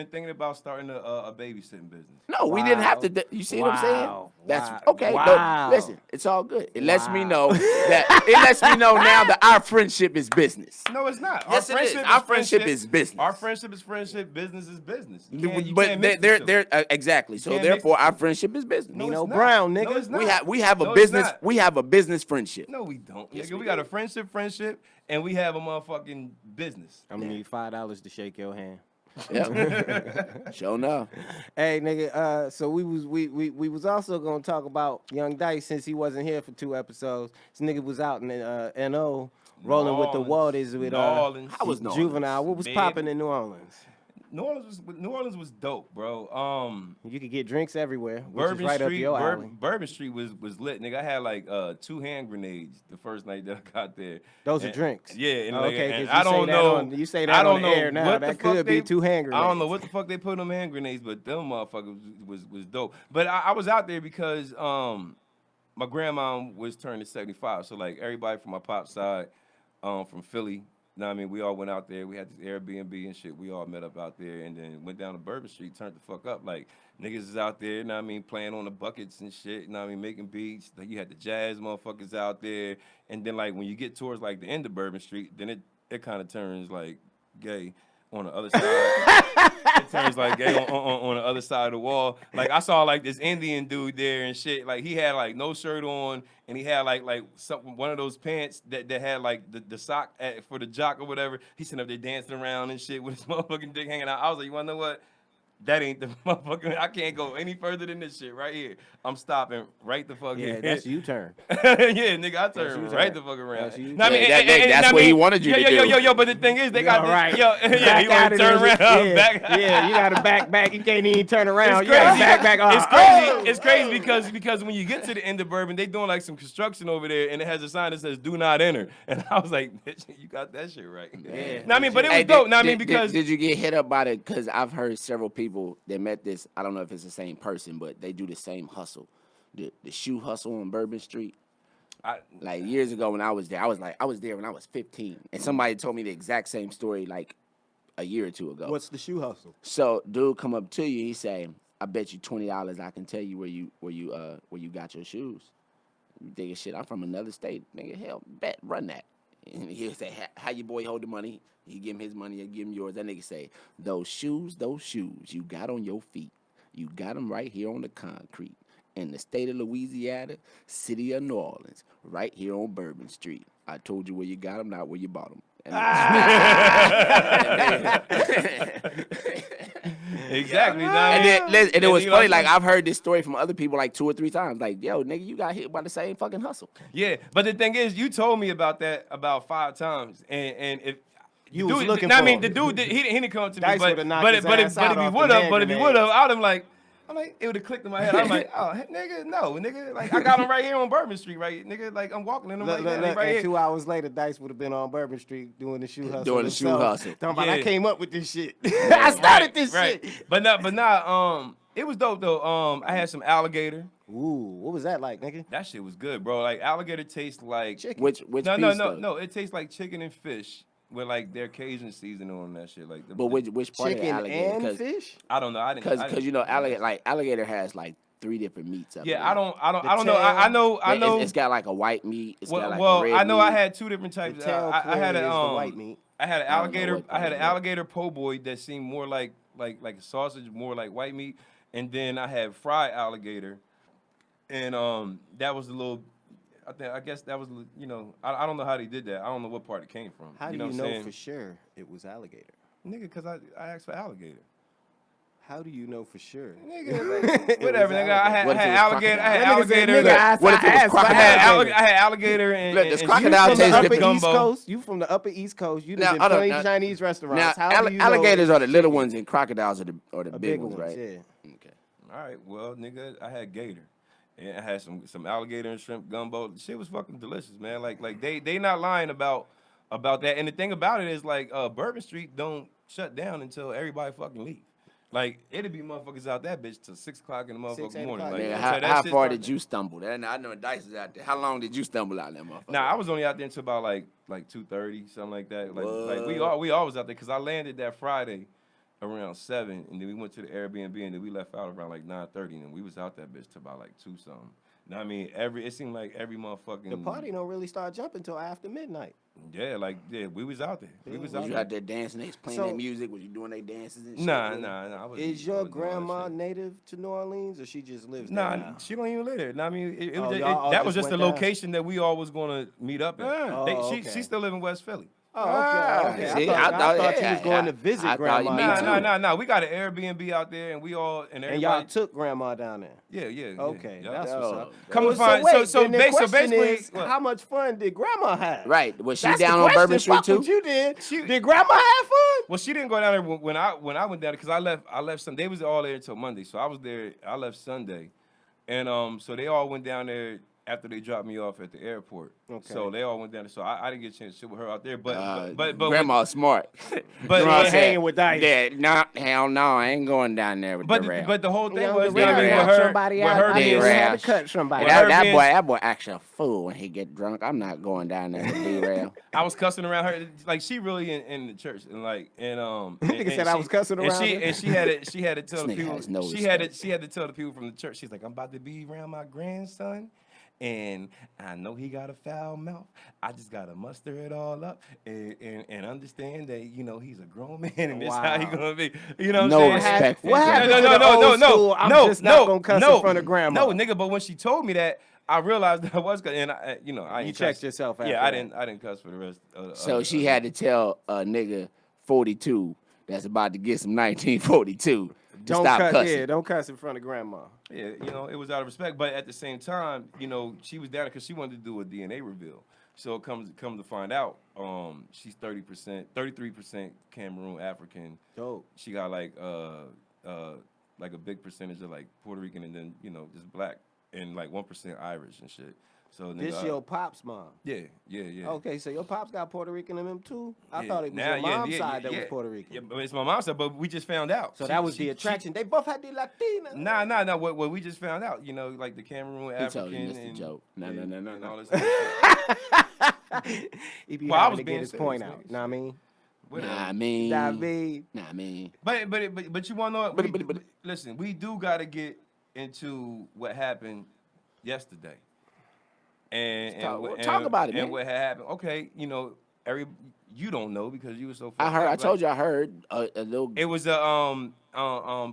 thinking about starting a babysitting business. No, we didn't have to. You see what I'm saying? Wow. That's Wow. okay. Wow. But listen, it's all good. It lets me know that now that our friendship is business. No, it's not. Yes, it is. Our friendship is business. Our friendship is friendship. Business is business. You But can't mix the two. they're exactly. So can't mix therefore, the our two. friendship is business. No, Nino it's not. Brown, No, nigga. it's not. We have a No, it's business. not. We have a business friendship. No, we don't. Yes, Nigga, we we got do. a friendship, and we have a motherfucking business. I'm gonna need $5 to shake your hand. Yep. Sure enough. Hey, nigga. So we was also gonna talk about Young Dice since he wasn't here for 2 episodes. This nigga was out in NO rolling with the waters with New Orleans. How was New Juvenile. What was Man. popping in New Orleans? New Orleans was dope, bro. You could get drinks everywhere, which Bourbon is right Street, up your alley. Bourbon Street was lit, nigga. I had like 2 hand grenades the first night that I got there. Those are And- drinks. Yeah, and, Oh, like, okay, and 'cause I you say don't that know. on- you say that I don't on the know air now. what That the fuck could be 2 hand I don't know grenades. what the fuck they put them hand grenades, but them motherfuckers was dope. But I was out there because my grandma was turning 75, so like everybody from my pop's side, from Philly. You know what I mean? We all went out there. We had this Airbnb and shit. We all met up out there and then went down to Bourbon Street, turned the fuck up. Like, niggas is out there, you know what I mean, playing on the buckets and shit, you know what I mean, making beats. Like, you had the jazz motherfuckers out there. And then, like, when you get towards, like, the end of Bourbon Street, then it kind of turns, like, gay on the other side. It turns, like, gay on the other side of the wall. Like, I saw, like, this Indian dude there and shit. Like, he had, like, no shirt on. And he had like one of those pants that had like the sock for the jock or whatever. He's sitting up there dancing around and shit with his motherfucking dick hanging out. I was like, you wanna know what? That ain't the motherfucking. I can't go any further than this shit right here. I'm stopping right the fuck here. Yeah, that's U-turn. Yeah, nigga, I turned you right turn. the fuck around. That's you Know what I mean? turn. That's know what he I mean? wanted you to do. Yo, but the thing is, they got Yeah, this, right. yeah, he want to turn around, yeah, back. Yeah, you gotta back. You can't even turn around. It's You gotta crazy. back. It's crazy. It's crazy because when you get to the end of Bourbon, they doing like some construction over there, and it has a sign that says "Do not enter." And I was like, "Bitch, you got that shit right." Yeah. No, I mean, but it was Hey, dope. No, I mean, because did you get hit up by it? Because I've heard several people that met this. I don't know if it's the same person, but they do the same hustle, the shoe hustle on Bourbon Street. Like years ago when I was there, I was there when I was 15, and somebody told me the exact same story like a year or 2 ago. What's the shoe hustle? So dude come up to you, he say, "I bet you $20 I can tell you where you got your shoes." You think shit? I'm from another state, nigga. Hell, bet, run that. And he'll say, "How your boy hold the money?" He give him his money, I give him yours. That nigga say, those shoes you got on your feet, you got them right here on the concrete in the state of Louisiana, city of New Orleans, right here on Bourbon Street. I told you where you got them, not where you bought them." exactly. And it was funny. Like I've heard this story from other people like 2 or 3 times. Like, yo, nigga, you got hit by the same fucking hustle. Yeah, but the thing is, you told me about that about 5 times, and if You dude, was looking I for mean, him. the dude he didn't come to me, Dice but would've knocked his ass out if he off would the have, hand grenades. I'm like, it would have clicked in my head. I'm like, oh, nigga, no, nigga, like I got him right here on Bourbon Street, right, nigga, like I'm walking in him right there, right and here. 2 hours later, Dice would have been on Bourbon Street doing the shoe hustle. Doing the shoe himself. hustle. Talking about, Yeah. I came up with this shit. I started this right. shit. But not, it was dope though. I had some alligator. Ooh, what was that like, nigga? That shit was good, bro. Like alligator tastes like Chicken. Which no, piece though? no. It tastes like chicken and fish with like their Cajun seasoning on that shit. Like, But which part of the Chicken alligator? and 'Cause- fish? I don't know. I didn't. Because you know alligator has like 3 different meats. Up Yeah, there. I don't The know. I know. It's got like a white meat. It's got like well, a red I know meat. I had 2 different The types. tail I had clearly a is the white meat. I had an I don't know alligator. what I had part an it is. alligator po' boy that seemed more like a sausage, more like white meat, and then I had fried alligator, and that was a little. I guess that was, you know, I don't know how they did that. I don't know what part it came from. How do know you what I'm know saying? for sure it was alligator? Nigga, because I asked for alligator. How do you know for sure? Nigga, like, whatever, nigga. I had What if it was alligator. I had crocodile? alligator. What if it was crocodile? I had alligator and Look, does and crocodile You from the taste upper different? East Coast? You from the upper East Coast? You Now, done hold on, plenty now- Chinese restaurants. Now, How do you know alligators it's are the little chicken? ones, and crocodiles are the The big ones, right? Yeah. Okay. All right, well, nigga, I had gator. And I had some alligator and shrimp gumbo. The shit was fucking delicious, man. Like they not lying about that. And the thing about it is like Bourbon Street don't shut down until everybody fucking leave. Like, it'd be motherfuckers out that bitch till 6 o'clock in the 6, motherfucking 8 morning. o'clock, Like, Nigga, yeah. so that how shit far start- did you stumble? I know Dice is out there. How long did you stumble out there, motherfucker? Nah, I was only out there until about like 2:30, something like that. Like we What? all was out there because I landed that Friday around 7, and then we went to the Airbnb, and then we left out around like 9:30, and we was out that bitch till about like 2 something. Now, I mean, it seemed like every motherfucking The party don't really start jumping until after midnight. yeah, we was out there. We was Was out you there. out there dancing? They was playing So- their music? Was you doing their dances and shit? Nah. I wasn't- Is your I wasn't doing that grandma shit. native to New Orleans, or she just lives there Nah, now? she don't even live there. Nah, I mean, it was Oh, just, y'all all that was just just the went down? location that we all was gonna meet up at. Oh, okay. She still live in West Philly. Oh, Ah, okay. see, I thought you yeah, was going to I visit thought grandma. you- me now. too. Nah. We got an Airbnb out there, and we all and And y'all everybody. took grandma down there. Yeah. Okay, yeah. that's what's up. Come to So find- wait, so then the ba- so question basically- is, what? how much fun did grandma have? Right. Was she That's the down on question. Bourbon Street Fuck too? what you did. She- Did grandma have fun? Well, she didn't go down there when I went down there because I left Sunday. They was all there until Monday, so I was there. I left Sunday, and so they all went down there after they dropped me off at the airport. Okay. So they all went down there. So I didn't get a chance to sit with her out there, but Grandma's smart. But- Grandma but- said, hanging with Dice. Yeah, no, hell no, I ain't going down there with the rail. But the whole thing Young was Rail that I mean, got with her, somebody with out. her I being just being, had rash. to cut somebody. With that, her that being- boy, that boy actually a fool when he get drunk. I'm not going down there with derail. I was cussing around her like she really in the church and Nigga said I was cussing around her. and she had to tell the This nigga people has no she had respect. to tell the people from the church. She's like, I'm about to be around my grandson. And I know he got a foul mouth. I just gotta muster it all up and understand that he's a grown man and this how he Wow. gonna be. You know what No I'm saying? respect. What happened No, to no, the no, old no, no, school, I'm no, just no, not gonna cuss no, in front of grandma? No, nigga. But when she told me that, I realized that I was, and I You ain't checked cuss. yourself after Yeah, I that. didn't cuss for the rest. So she had to tell a nigga 42 that's about to get some 1942 to Don't stop cuss. cussing. Yeah, don't cuss in front of grandma. Yeah, it was out of respect, but at the same time, she was down because she wanted to do a DNA reveal. So come to find out, she's 33% Cameroon African. Dope. She got like a big percentage of like Puerto Rican and then just black and like 1% Irish and shit. So This nigga, your pop's mom. yeah. Okay, so your pops got Puerto Rican in him too? I Yeah. thought it was Now, your mom's side that was Puerto Rican. Yeah, but it's my mom's side, but we just found out. So that was the attraction. They both had the Latina. Nah. What we just found out, like the Cameroon He African told you, Mr. and Joke. No. and all this other shit. He be Well, I having was to being get his serious, point nigga. out. Know what I mean? Whatever. Nah, I mean. Nah, I mean. Nah, I mean. But you want to know? But- Listen, we do got to get into what happened yesterday. And Talk about it, and man. what had happened. Okay, you don't know because you were so. I heard. I told you I heard a little. It was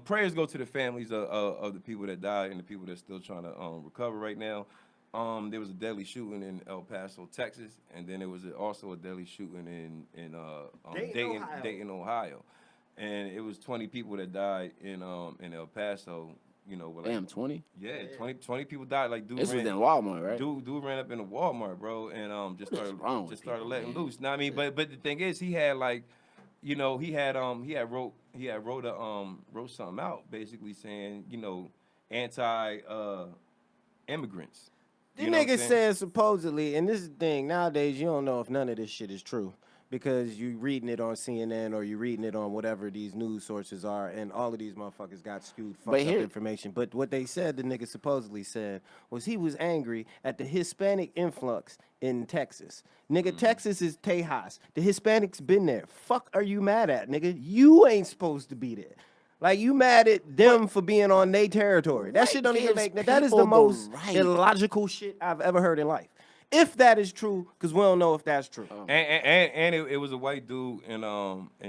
prayers go to the families of the people that died and the people that's still trying to recover right now. There was a deadly shooting in El Paso, Texas, and then there was also a deadly shooting in Dayton, Ohio, and it was 20 people that died in El Paso. Damn, 20? Yeah, 20 people died. Like dude This was ran, in Walmart, right? dude ran up in a Walmart, bro, and just What is wrong with started people, letting man? loose. Know what I mean? But the thing is, he had like, he wrote something out basically saying, anti immigrants. The You know what I'm nigga saying? said supposedly, and this is the thing, nowadays you don't know if none of this shit is true. Because you reading it on CNN or you reading it on whatever these news sources are, and all of these motherfuckers got skewed, fucked up information. But what they said, the nigga supposedly said, was he was angry at the Hispanic influx in Texas. Nigga, Texas is Tejas. The Hispanics been there. Fuck are you mad at, nigga? You ain't supposed to be there. Like, you mad at them for being on their territory. That shit don't even gives make... That is people the the most right. illogical shit I've ever heard in life. If that is true, because we don't know if that's true. And it was a white dude in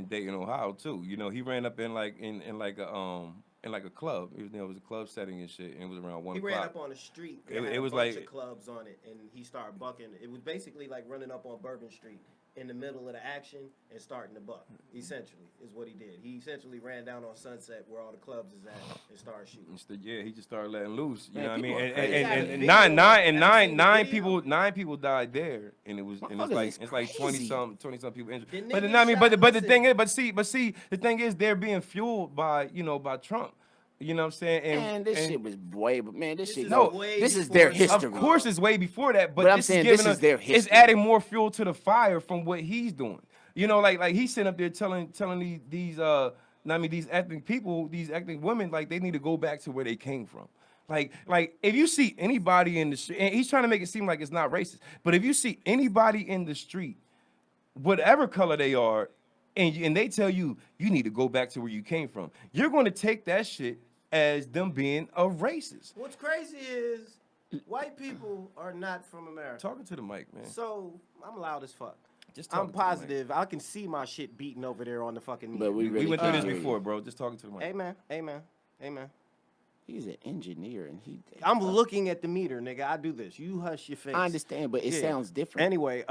Dayton, Ohio too. He ran up in like a club. It was a club setting and shit, and it was around 1 He o'clock. ran up on the street. It was a bunch like- of clubs on it, and he started bucking. It was basically like running up on Bourbon Street in the middle of the action and starting to buck. Essentially, is what he did. He essentially ran down on Sunset where all the clubs is at and started shooting. Yeah, he just started letting loose. You Man, know what I mean? people are And, crazy. and, Got a and, video. nine Have you seen the video? nine people died there, and it's Motherfuckers like is 20 crazy. some people injured. The But nigga I mean, shot- but the thing listen. is, but see, the thing is, they're being fueled by by Trump. You know what I'm saying? Man, this shit was way, but man, this shit. is No, way this is before their the- history. Of course, it's way before that, but But I'm this saying is giving this is their It's history. adding more fuel to the fire from what he's doing. Like he's sitting up there telling I mean, these ethnic people, these ethnic women, like they need to go back to where they came from. Like if you see anybody in the street, and he's trying to make it seem like it's not racist, but if you see anybody in the street, whatever color they are, and they tell you you need to go back to where you came from, you're going to take that shit as them being a racist. What's crazy is white people are not from America. Talking to the mic, man. So I'm loud as fuck. Just I'm talking to the mic. positive. I can see my shit beating over there on the fucking meter. But we We went through this can't hear before, you. bro. Just talking to the mic. Amen. Amen. Amen. He's an engineer, and he. I'm looking at the meter, nigga. I do this. You hush your face. I understand, but it Yeah. sounds different. Anyway,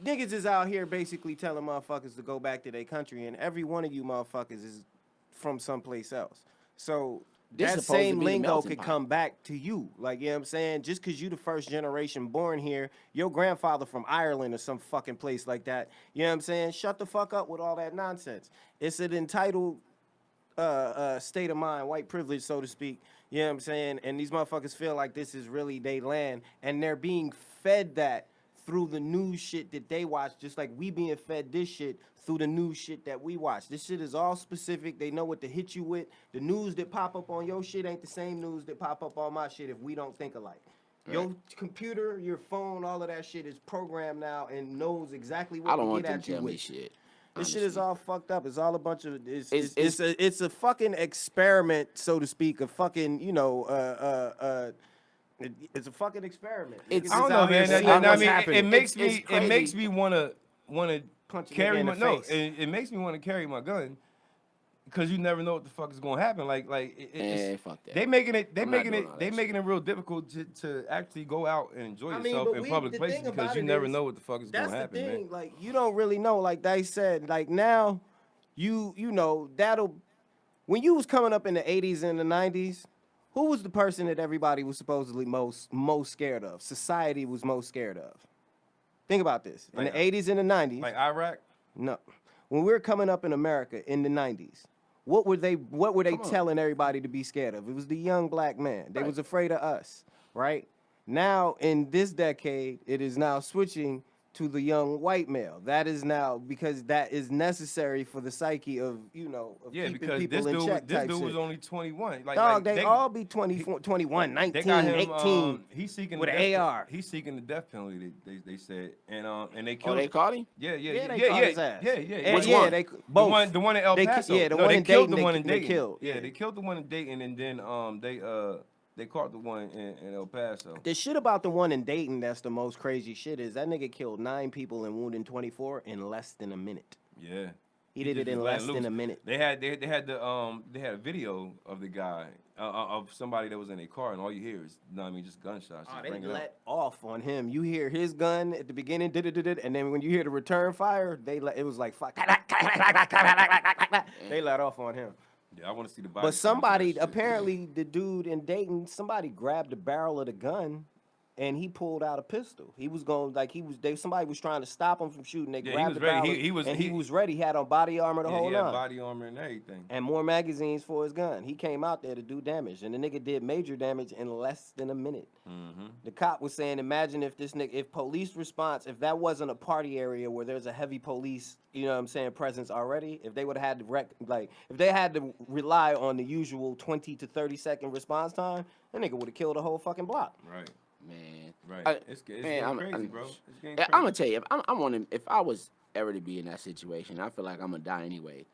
niggas is out here basically telling motherfuckers to go back to their country, and every one of you motherfuckers is from someplace else. So This that supposed to same be the lingo melting could pot. come back to you. Like, you know what I'm saying? Just because you the first generation born here, your grandfather from Ireland or some fucking place like that, you know what I'm saying? Shut the fuck up with all that nonsense. It's an entitled state of mind, white privilege, so to speak. You know what I'm saying? And these motherfuckers feel like this is really their land, and they're being fed that through the news shit that they watch, just like we being fed this shit through the news shit that we watch. This shit is all specific. They know what to hit you with. The news that pop up on your shit ain't the same news that pop up on my shit if we don't think alike. Your computer, your phone, all of that shit is programmed now and knows exactly what I don't to want get them at to you tell me with. shit. This shit is all fucked up. It's all a bunch of It's a fucking experiment, so to speak. A fucking it's a fucking experiment. It's- Niggas I don't is know, out here man. seeing I what's mean, happening. it makes It's me crazy. wanna Punch a nigga carry in my the no. face. It makes me want to carry my gun because you never know what the fuck is gonna happen. Fuck that. They making it I'm not doing all that making it real difficult to actually go out and enjoy I mean, yourself but in public the places thing because about you it never is, know what the fuck is that's gonna happen, the thing. man. Like, you don't really know. Like Dice said, like now, you know that'll. When you was coming up in the 80s and the 90s, who was the person that everybody was supposedly most scared of? Society was most scared of. Think about this. In Like- the 80s and the 90s, Like Iraq. no. When we were coming up in America in the 90s, what were they telling everybody to be scared of? It was the young black man. They was afraid of us, right? Now in this decade, it is now switching to the young white male. That is now because that is necessary for the psyche of, of Yeah, keeping because people this in check dude type was shit. only 21. Dog, they all be 24, 21, 19, They got him. 18. He's seeking with the an death, AR. He's seeking the death penalty. They said, and they Oh, killed. they caught him? Yeah, Yeah, they caught his ass. Yeah. And Which yeah, one? they The both. one in El They ki- Paso. yeah, the No, one they in killed Dayton, the one they in Dayton. killed. Yeah, they killed the one in Dayton, and then they caught the one in El Paso. The shit about the one in Dayton that's the most crazy shit is that nigga killed 9 people and wounded 24 in less than a minute. Yeah. He did just it in was less letting than a loose. minute. They had a video of the guy of somebody that was in a car, and all you hear is just gunshots. Oh, just they ringing out. let off on him. You hear his gun at the beginning, and then when you hear the return fire, it was like fuck. They let off on him. Yeah, I want to see the body. But somebody, cams of that shit. apparently, the dude in Dayton, somebody grabbed the barrel of the gun, and he pulled out a pistol. He was going somebody was trying to stop him from shooting. They Yeah, he grabbed was the ready. barrel, He he was ready. He had on body armor the Yeah, whole he had nine. body armor and everything. And more magazines for his gun. He came out there to do damage, and the nigga did major damage in less than a minute. Mm-hmm. The cop was saying, imagine if if police response, if that wasn't a party area where there's a heavy police, presence already, if they would have had to if they had to rely on the usual 20 to 30 second response time, that nigga would have killed a whole fucking block. Right. Man. Right. It's getting crazy, bro. It's getting crazy. I'm gonna tell you, if I was ever to be in that situation, I feel like I'm gonna die anyway.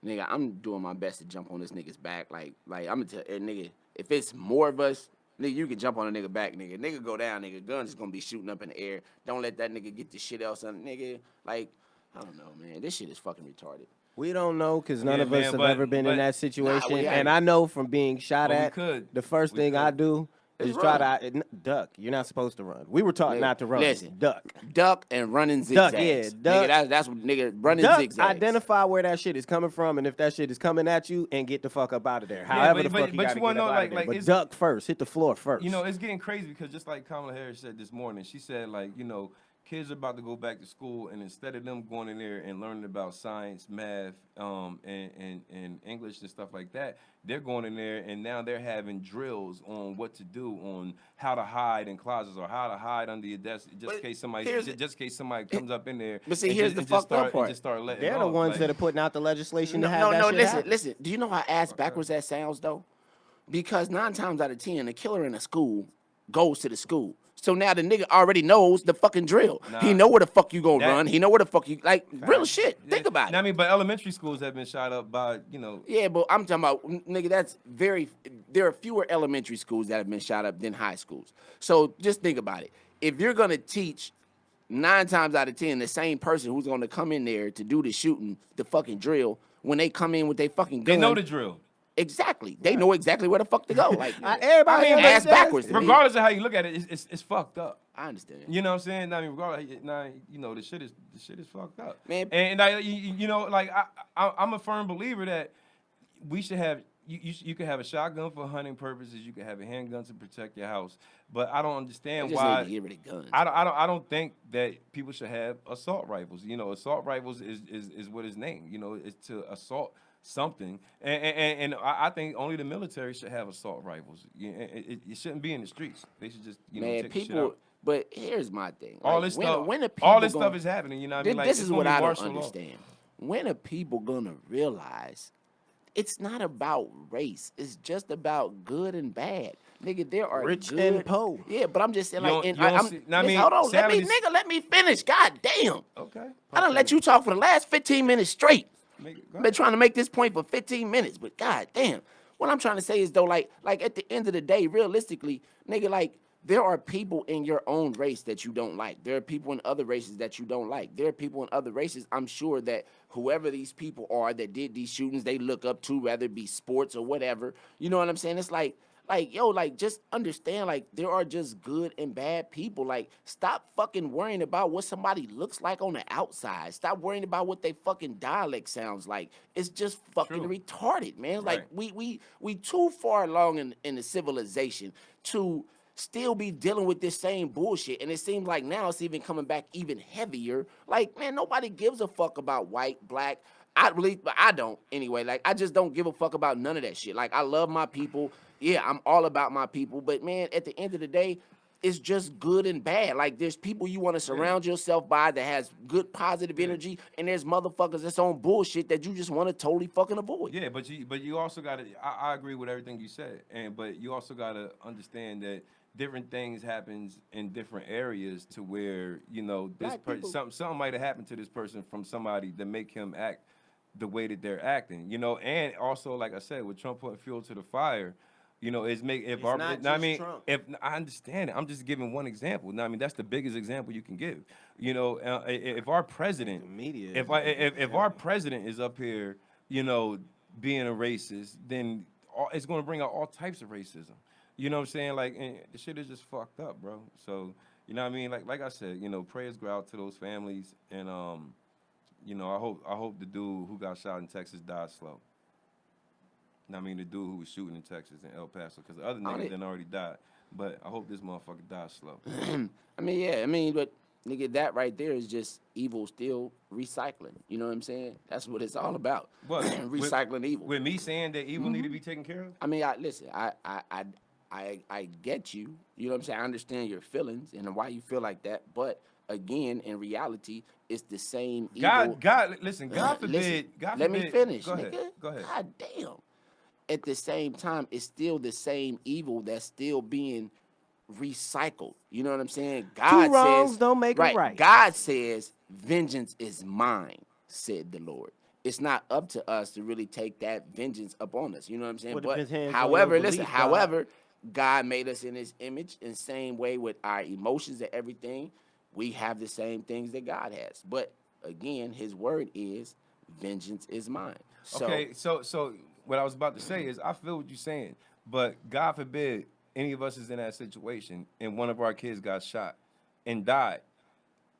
Nigga, I'm doing my best to jump on this nigga's back. Like I'm gonna tell nigga, if it's more of us, nigga, you can jump on a nigga back, nigga. Nigga go down, nigga. Gun's gonna be shooting up in the air. Don't let that nigga get the shit else on nigga. Like, I don't know, man. This shit is fucking retarded. We don't know because none Yeah, of us man, have but- ever been in but- that situation. we And ain't. I know from being shot But we at, could. the first We thing I could. do is Just try run. to duck. You're not supposed to run. We were taught Nigga, not to run. listen. Duck. Duck and running Duck, zigzags. yeah, duck. Nigga, that's what nigga running Duck, zigzags. identify where that shit is coming from, and if that shit is coming at you, and get the fuck up out of there. Yeah, However but- the fuck but you you gotta wanna get up know, out like- of there. like, But it's- duck first. Hit the floor first. It's getting crazy because just like Kamala Harris said this morning, she said kids are about to go back to school, and instead of them going in there and learning about science, math, and English and stuff like that, they're going in there and now they're having drills on what to do, on how to hide in closets or how to hide under your desk, just in case somebody comes up in there. But see, here's the fucked up part. They're the ones that are putting out the legislation to have that shit happen. Listen. Do you know how ass backwards that sounds though? Because 9 times out of 10, the killer in a school goes to the school. So now the nigga already knows the fucking drill. Nah, he know where the fuck you gonna run. He know where the fuck you like real shit. Yeah. Think about it. I mean, but elementary schools have been shot up by, you know. Yeah, but I'm talking about nigga. There are fewer elementary schools that have been shot up than high schools. So just think about it. If you're gonna teach 9 times out of 10 the same person who's gonna come in there to do the shooting, the fucking drill, when they come in with their fucking gun, They know the drill. Exactly. They know exactly where the fuck to go. Like Everybody ass backwards. to me. Regardless of how you look at it, it's fucked up. I understand. You know what I'm saying? I mean, regardless, you know, the shit is fucked up. Man. And you know, like I'm a firm believer that we should have. You can have a shotgun for hunting purposes. You can have a handgun to protect your house. But I don't understand why. Get rid of guns. I don't think that people should have assault rifles. You know, assault rifles is what is named. You know, it's to assault something, and I think only the military should have assault rifles. It shouldn't be in the streets. They should just take the shit out. But here's my thing. All this stuff is happening. You know what I mean? Like, this is what I don't understand. When are people gonna realize it's not about race? It's just about good and bad. Nigga, there are rich good, and poor. Yeah, but I'm just saying, like, hold on, let me finish. God damn. Okay. I done let you talk for the last 15 minutes straight. I've been trying to make this point for 15 minutes, but god damn. What I'm trying to say is though, like at the end of the day, realistically, nigga, like there are people in your own race that you don't like. There are people in other races that you don't like. There are people in other races, I'm sure that whoever these people are that did these shootings, they look up to, whether it be sports or whatever. You know what I'm saying? It's like, yo, like, just understand, like, there are just good and bad people. Like, stop fucking worrying about what somebody looks like on the outside. Stop worrying about what they fucking dialect sounds like. It's just fucking retarded, man. Like, we too far along in the civilization to still be dealing with this same bullshit. And it seems like now it's even coming back even heavier. Like, man, nobody gives a fuck about white, black. But I don't anyway. Like, I just don't give a fuck about none of that shit. Like, I love my people. Yeah, I'm all about my people. But, man, at the end of the day, it's just good and bad. Like, there's people you want to surround yourself by that has good, positive energy, and there's motherfuckers that's on bullshit that you just want to totally fucking avoid. Yeah, but you also got to, I agree with everything you said, but you also got to understand that different things happens in different areas to where, you know, this something might have happened to this person from somebody that make him act the way that they're acting, you know. And also, like I said, with Trump putting fuel to the fire, you know, if I understand it, I'm just giving one example. Now, I mean, that's the biggest example you can give. You know, if our president, if our president is up here, you know, being a racist, then it's going to bring out all types of racism. You know what I'm saying? Like, and the shit is just fucked up, bro. So, you know what I mean? Like I said, you know, prayers go out to those families, and you know, I hope the dude who got shot in Texas died slow. I mean, the dude who was shooting in Texas in El Paso, because the other niggas didn't already died. But I hope this motherfucker dies slow. I mean, yeah, I mean, but nigga, that right there is just evil still recycling. You know what I'm saying? That's what it's all about. What? Recycling evil. With me saying that evil need to be taken care of? I mean, listen, I get you. You know what I'm saying? I understand your feelings and why you feel like that. But again, in reality, it's the same evil. Listen, God forbid. Let me finish, Go ahead. nigga. Go ahead. God damn. At the same time, it's still the same evil that's still being recycled. You know what I'm saying? God Two wrongs says, don't make it right. God says, vengeance is mine, said the Lord. It's not up to us to really take that vengeance upon us. You know what I'm saying? Well, but however, however, God made us in his image, in the same way with our emotions and everything. We have the same things that God has. But again, his word is, vengeance is mine. So, okay, so what I was about to say is, I feel what you're saying, but God forbid any of us is in that situation and one of our kids got shot and died.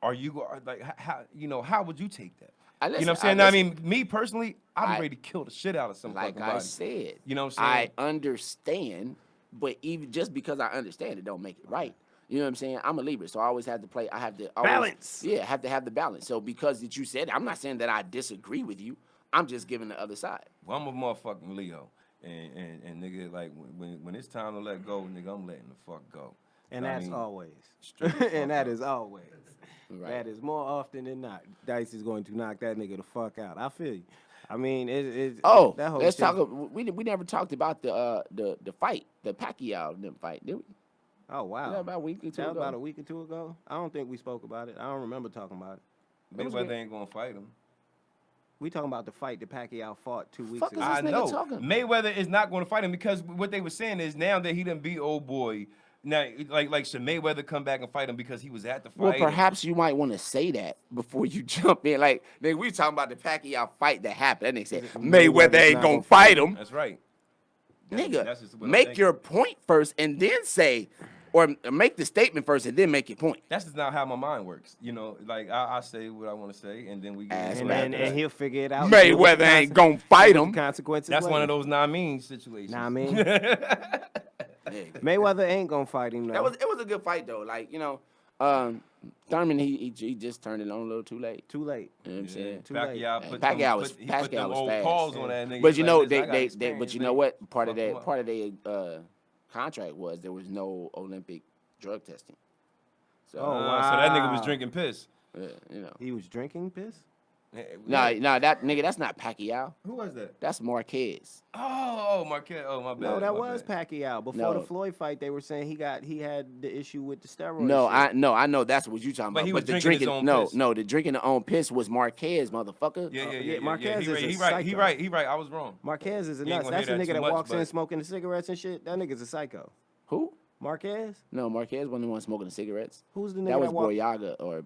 Are you like, how would you take that? You know what I'm saying? I mean, me personally, I'm ready to kill the shit out of some fucking body. Like I said, you know what I'm saying? I understand, but even just because I understand it don't make it right. You know what I'm saying? I'm a Libra, so I always have to play. I have to always, Balance. Yeah, have to have the balance. So because that you said, I'm not saying that I disagree with you. I'm just giving the other side. Well, I'm a motherfucking Leo, and nigga, like when it's time to let go, nigga, I'm letting the fuck go. And I that's mean, always. straight the And fuck that up. is always. Right. That is more often than not. Dice is going to knock that nigga the fuck out. I feel you. I mean, it's Oh, that whole let's shit. talk. We never talked about the fight, the Pacquiao and them fight, did we? Oh wow. Was that about a week or two That was ago? about a week or two ago. I don't think we spoke about it. I don't remember talking about it. Mayweather ain't gonna fight him. We talking about the fight that Pacquiao fought 2 weeks Fuck ago. is I this nigga know. talking? Mayweather is not going to fight him because what they were saying is now that he done beat old boy, now like should Mayweather come back and fight him because he was at the fight? Well, perhaps you might want to say that before you jump in. Like, nigga, we talking about the Pacquiao fight that happened. That nigga said Mayweather ain't not gonna gonna fight him. That's right. Nigga, That's just what I'm make thinking. your point first and then say, or make the statement first and then make your point. That's just not how my mind works. You know, like I say what I want to say, and then we get Ass into And, it back and, after and that. he'll figure it out. Mayweather ain't gonna fight him. Consequences. That's one of later. those nah mean situations. Nah, I mean, Nigga. Mayweather ain't gonna fight him. Though. It was a good fight though. Like, you know, Thurman he just turned it on a little too late. Too late. You know what I'm saying? Too late. Pacquiao And put Pacquiao was he put them was old fast. calls on that nigga. But He's you like, know, "Listen, I got but experience, you know nigga." what? Part of Fuck 'em that up. part of their contract was there was no Olympic drug testing. So Oh, So that nigga was Wow. drinking piss. you know. He was drinking piss. No, that nigga, that's not Pacquiao. Who was that? That's Marquez. Oh, Marquez. Oh, my bad. No, that my was bad. Pacquiao. Before No. the Floyd fight, they were saying he had the issue with the steroids. No, shit. I know that's what you talking But about. he was the drinking his drinking, own piss. no, the drinking the own piss was Marquez, motherfucker. Yeah. Marquez He is a He psycho. right. I was wrong. Marquez is a He ain't nuts. gonna That's hear the that nigga too that much, walks in but- smoking the cigarettes and shit. That nigga's a psycho. Who? Marquez? No, Marquez wasn't the one smoking the cigarettes. Who's the nigga That was walk? Boyaga or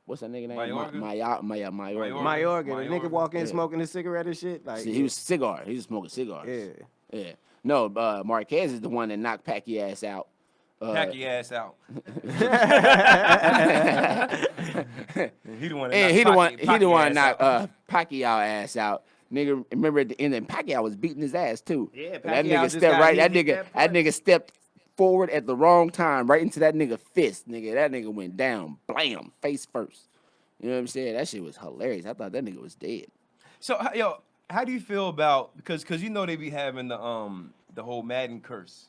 what's that nigga name? Mayorga? Mayorga. Mayorga. Mayorga. The nigga Mayorga. walk in Yeah. smoking a cigarette and shit. Like See, he was cigar. He was smoking cigars. Yeah. Yeah. No, Marquez is the one that knocked Pacquiao ass out. Pack your ass out. He the one. That And knocked he the one ass knocked out. Pacquiao ass out. Nigga, remember at the end, and Pacquiao was beating his ass too. Yeah, But Pacquiao that nigga just stepped got right. hit That that nigga stepped forward at the wrong time, right into that nigga fist. Nigga, that nigga went down, blam, face first. You know what I'm saying? That shit was hilarious. I thought that nigga was dead. So, yo, how do you feel about because you know they be having the whole Madden curse.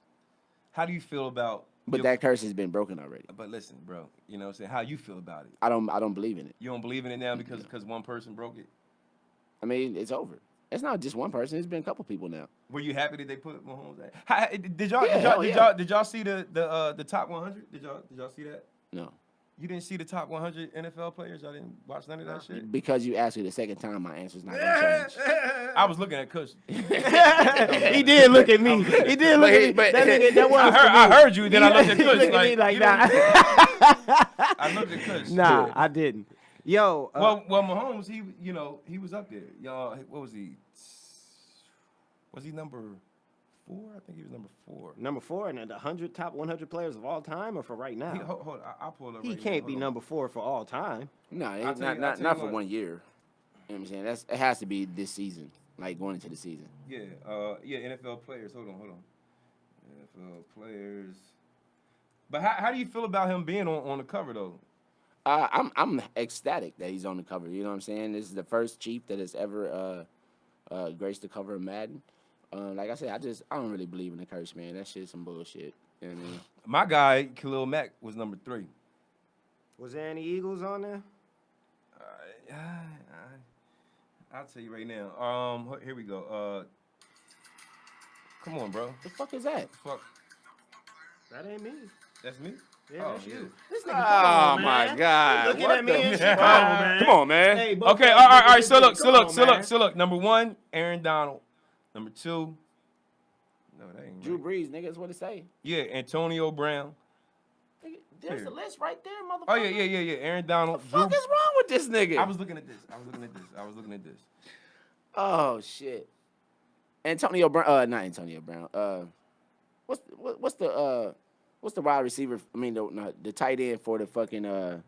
How do you feel about? But that curse has been broken already. But listen, bro, you know what I'm saying? How you feel about it? I don't believe in it. You don't believe in it now because one person broke it? I mean, it's over. It's not just one person. It's been a couple people now. Were you happy that they put Mahomes at? Did y'all Yeah, did y'all see the top 100? Did y'all see that? No. You didn't see the top 100 NFL players? Y'all didn't watch none of that shit? Because you asked me the second time, my answer's not gonna change. I was looking at Kush. he did look at me. He did look at me. but- That nigga, that was I heard you, then I looked at He Kush. looked at me like you that. I looked at Kush. Nah, I didn't. Yo, Well, Mahomes, he was up there. Y'all, what was he? Was he number 4? I think he was number 4. number 4 and the top 100 players of all time, or for right now? Hold on, I'll pull it up. He right can't now. be Hold on. number 4 for all time. No, I'll it's tell not you not for what. 1 year. You know what I'm saying? It has to be this season, like going into the season. Yeah, NFL players. Hold on. NFL players. But how do you feel about him being on the cover though? I'm ecstatic that he's on the cover. You know what I'm saying? This is the first Chief that has ever graced the cover of Madden. Like I said, I don't really believe in the curse, man. That shit's some bullshit. You know what I mean? My guy Khalil Mack was number 3. Was there any Eagles on there? I'll tell you right now. Here we go. Come on, bro. The fuck is that? Fuck, That ain't me. that's me. Yeah, Oh, that's yeah. you. This nigga, Oh come on, my man. God! Looking What at me the- and shit. Come on, man. Come on, man. Hey, both Okay, of all us right. look So at look, this so shit. look, Come so on, look, man. so look. Number 1, Aaron Donald. Number 2, no, that ain't Drew right. Brees, nigga, that's what it say. Yeah, Antonio Brown. Nigga, there's Here. a list right there, motherfucker. Oh yeah. Aaron Donald. What the fuck is wrong with this nigga? I was looking at this. Oh shit. Antonio Brown. Not Antonio Brown. What's the wide receiver? I mean, the tight end for the fucking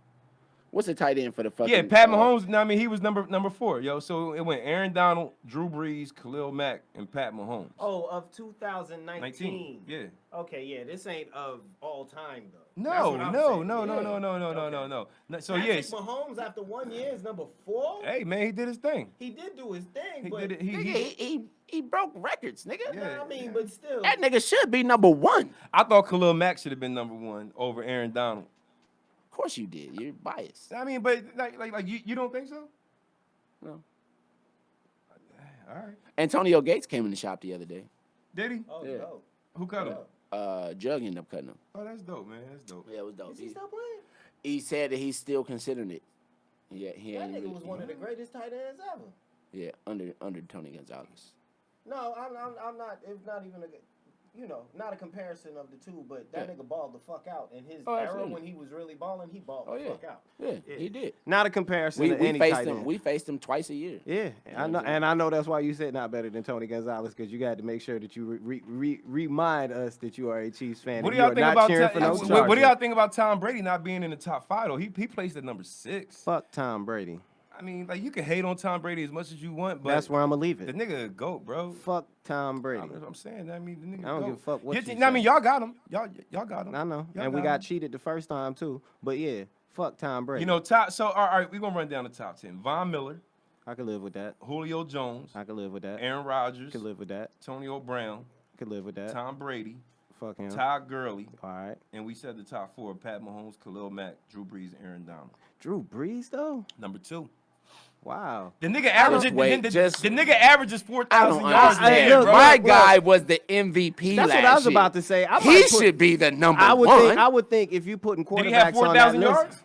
What's the tight end for the fucking? Yeah, Pat Mahomes. I mean, he was number 4, yo. So it went Aaron Donald, Drew Brees, Khalil Mack, and Pat Mahomes. Oh, of 2019. Yeah. Okay, yeah, this ain't of all time though. No. So Patrick yes. Mahomes after 1 year is number 4. Hey man, he did his thing. He did do his thing, He but did it. Nigga, he broke records, nigga. Yeah. I mean, but still, That nigga should be number 1. I thought Khalil Mack should have been number 1 over Aaron Donald. Of course you did. You're biased. I mean, but like you don't think so? No. All right. Antonio Gates came in the shop the other day. Did he? oh Yeah. no. Who cut him? Jug ended up cutting him. Oh, that's dope, man. That's dope. Yeah, it was dope. Is he still playing? He said that he's still considering it. Yeah, he That ain't nigga really- was one of the greatest tight ends ever. Yeah, under Tony Gonzalez. No, I'm not. It's not even not a comparison of the two, but that nigga balled the fuck out in his era absolutely. when he was really balling. He balled the fuck out. Yeah, he did. Not a comparison We to any faced tight him. end. We faced him twice a year. Yeah, I know, and I know that's why you said not better than Tony Gonzalez, because you got to make sure that you remind us that you are a Chiefs fan. What do and y'all you are think not about cheering for no what do y'all Chargers. think about Tom Brady not being in the top 5 though? He placed at number 6. Fuck Tom Brady. I mean, like you can hate on Tom Brady as much as you want, but That's where I'm gonna leave the it. nigga a goat, bro. Fuck Tom Brady. That's what I'm saying. I mean, the nigga I don't goat. give a fuck what you I mean, say. y'all got him. Y'all got him. I know, Y'all and we got got him. cheated the first time too. But yeah, fuck Tom Brady. You know, top. So all right, we're gonna run down the top 10. Von Miller, I could live with that. Julio Jones, I could live with that. Aaron Rodgers, Could live with that. Antonio Brown, Could live with that. Tom Brady, Fuck him. Todd Gurley, All right. and we said the top 4: Pat Mahomes, Khalil Mack, Drew Brees, and Aaron Donald. Drew Brees though. Number 2. Wow. The nigga averages wait, the just- nigga averages I 4,000 don't yards. understand. there, look, bro. My look, guy was the MVP That's last what I was year. about to say. I He might put- should be the number I would 1. think. I would think if you putting Did he have quarterbacks on that 4,000 list, yards?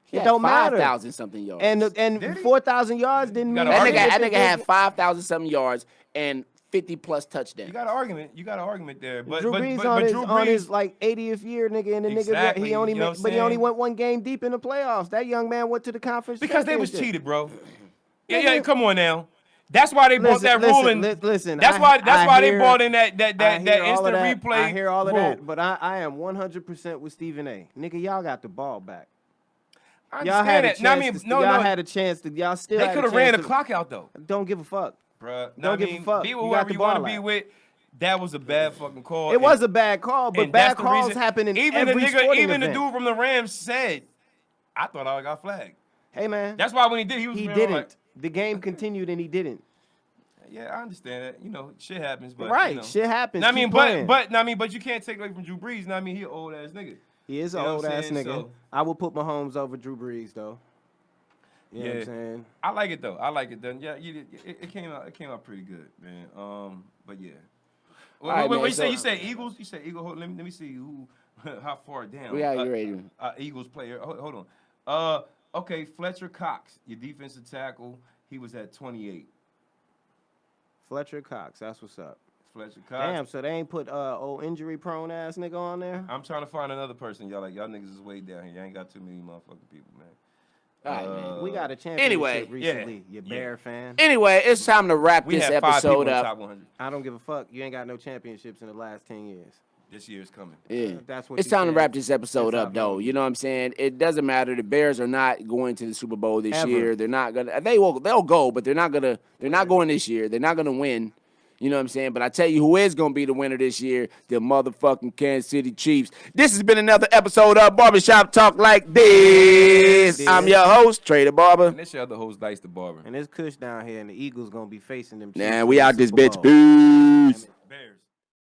He it had don't matter. 5,000 something yards. And Did he? 4,000 yards didn't got mean an that argument? nigga had 5,000 something yards and 50 plus touchdowns. You got an argument. You got an argument there. But Drew but, Brees but, on but his Drew on Brees, his like 80th year, nigga, and the Exactly, nigga he only you know made, what I'm but he only saying? went one game deep in the playoffs. That young man went to the conference because they was championship. cheated, bro. Yeah, come on now. That's why they brought that Listen, ruling. listen, That's I- why I they hear- brought in that I hear all instant of that. replay. I hear all of rule. that, but I am 100% with Stephen A. Nigga, y'all got the ball back. I Y'all had a understand that. No, I chance. mean, Y'all had a chance to. Y'all still. They had a could have ran the chance to- clock out though, Don't give a fuck. bruh. Don't give a fuck. Be You with got whoever the you want to ball be out. with. That was a bad fucking call. It was a bad call, but and that's bad the calls reason- happen in even every the nigga, sporting even event. the dude from the Rams said, "I thought I got flagged." Hey man, That's why when he did, he was. he man, didn't. like, The game continued and he didn't. yeah, I understand that. You know, shit happens, but Right, You know. shit happens. I mean, Keep playing. but you can't take away from Drew Brees. I mean, he an old ass nigga. He is You an know old what I'm ass saying? nigga. So- I would put Mahomes over Drew Brees though. You know what I'm saying? I like it though. I like it. Then yeah, it came out. It came out pretty good, man. But yeah. Wait, right, wait, man, you say so- you say Eagles? You say Eagles? Let me see who, how far down. We gotta get ready. Eagles player. Hold on. Okay, Fletcher Cox, your defensive tackle. He was at 28. Fletcher Cox, that's what's up. Fletcher Cox. Damn, so they ain't put old injury prone ass nigga on there? I'm trying to find another person. Y'all niggas is way down here. Y'all ain't got too many motherfucking people, man. All right, man. We got a championship anyway, recently. yeah, You Bear fan. Anyway, it's time to wrap We this had 5 people episode in the up. top 100. I don't give a fuck. You ain't got no championships in the last 10 years. This year's coming. Yeah. That's what It's you time to said. wrap this episode Yes, up, I though. know. You know what I'm saying? It doesn't matter. The Bears are not going to the Super Bowl this Ever. year. They're not gonna. They'll go, but they're not going this year. They're not gonna win. You know what I'm saying? But I tell you who is gonna be the winner this year: the motherfucking Kansas City Chiefs. This has been another episode of Barbershop Talk Like This. I'm your host, Trey the Barber. And this your other host, Dicethebarber. And there's Kush down here, and the Eagles gonna be facing them. Nah, Chiefs we in the out this Super bitch. Bowl. Peace. Bears.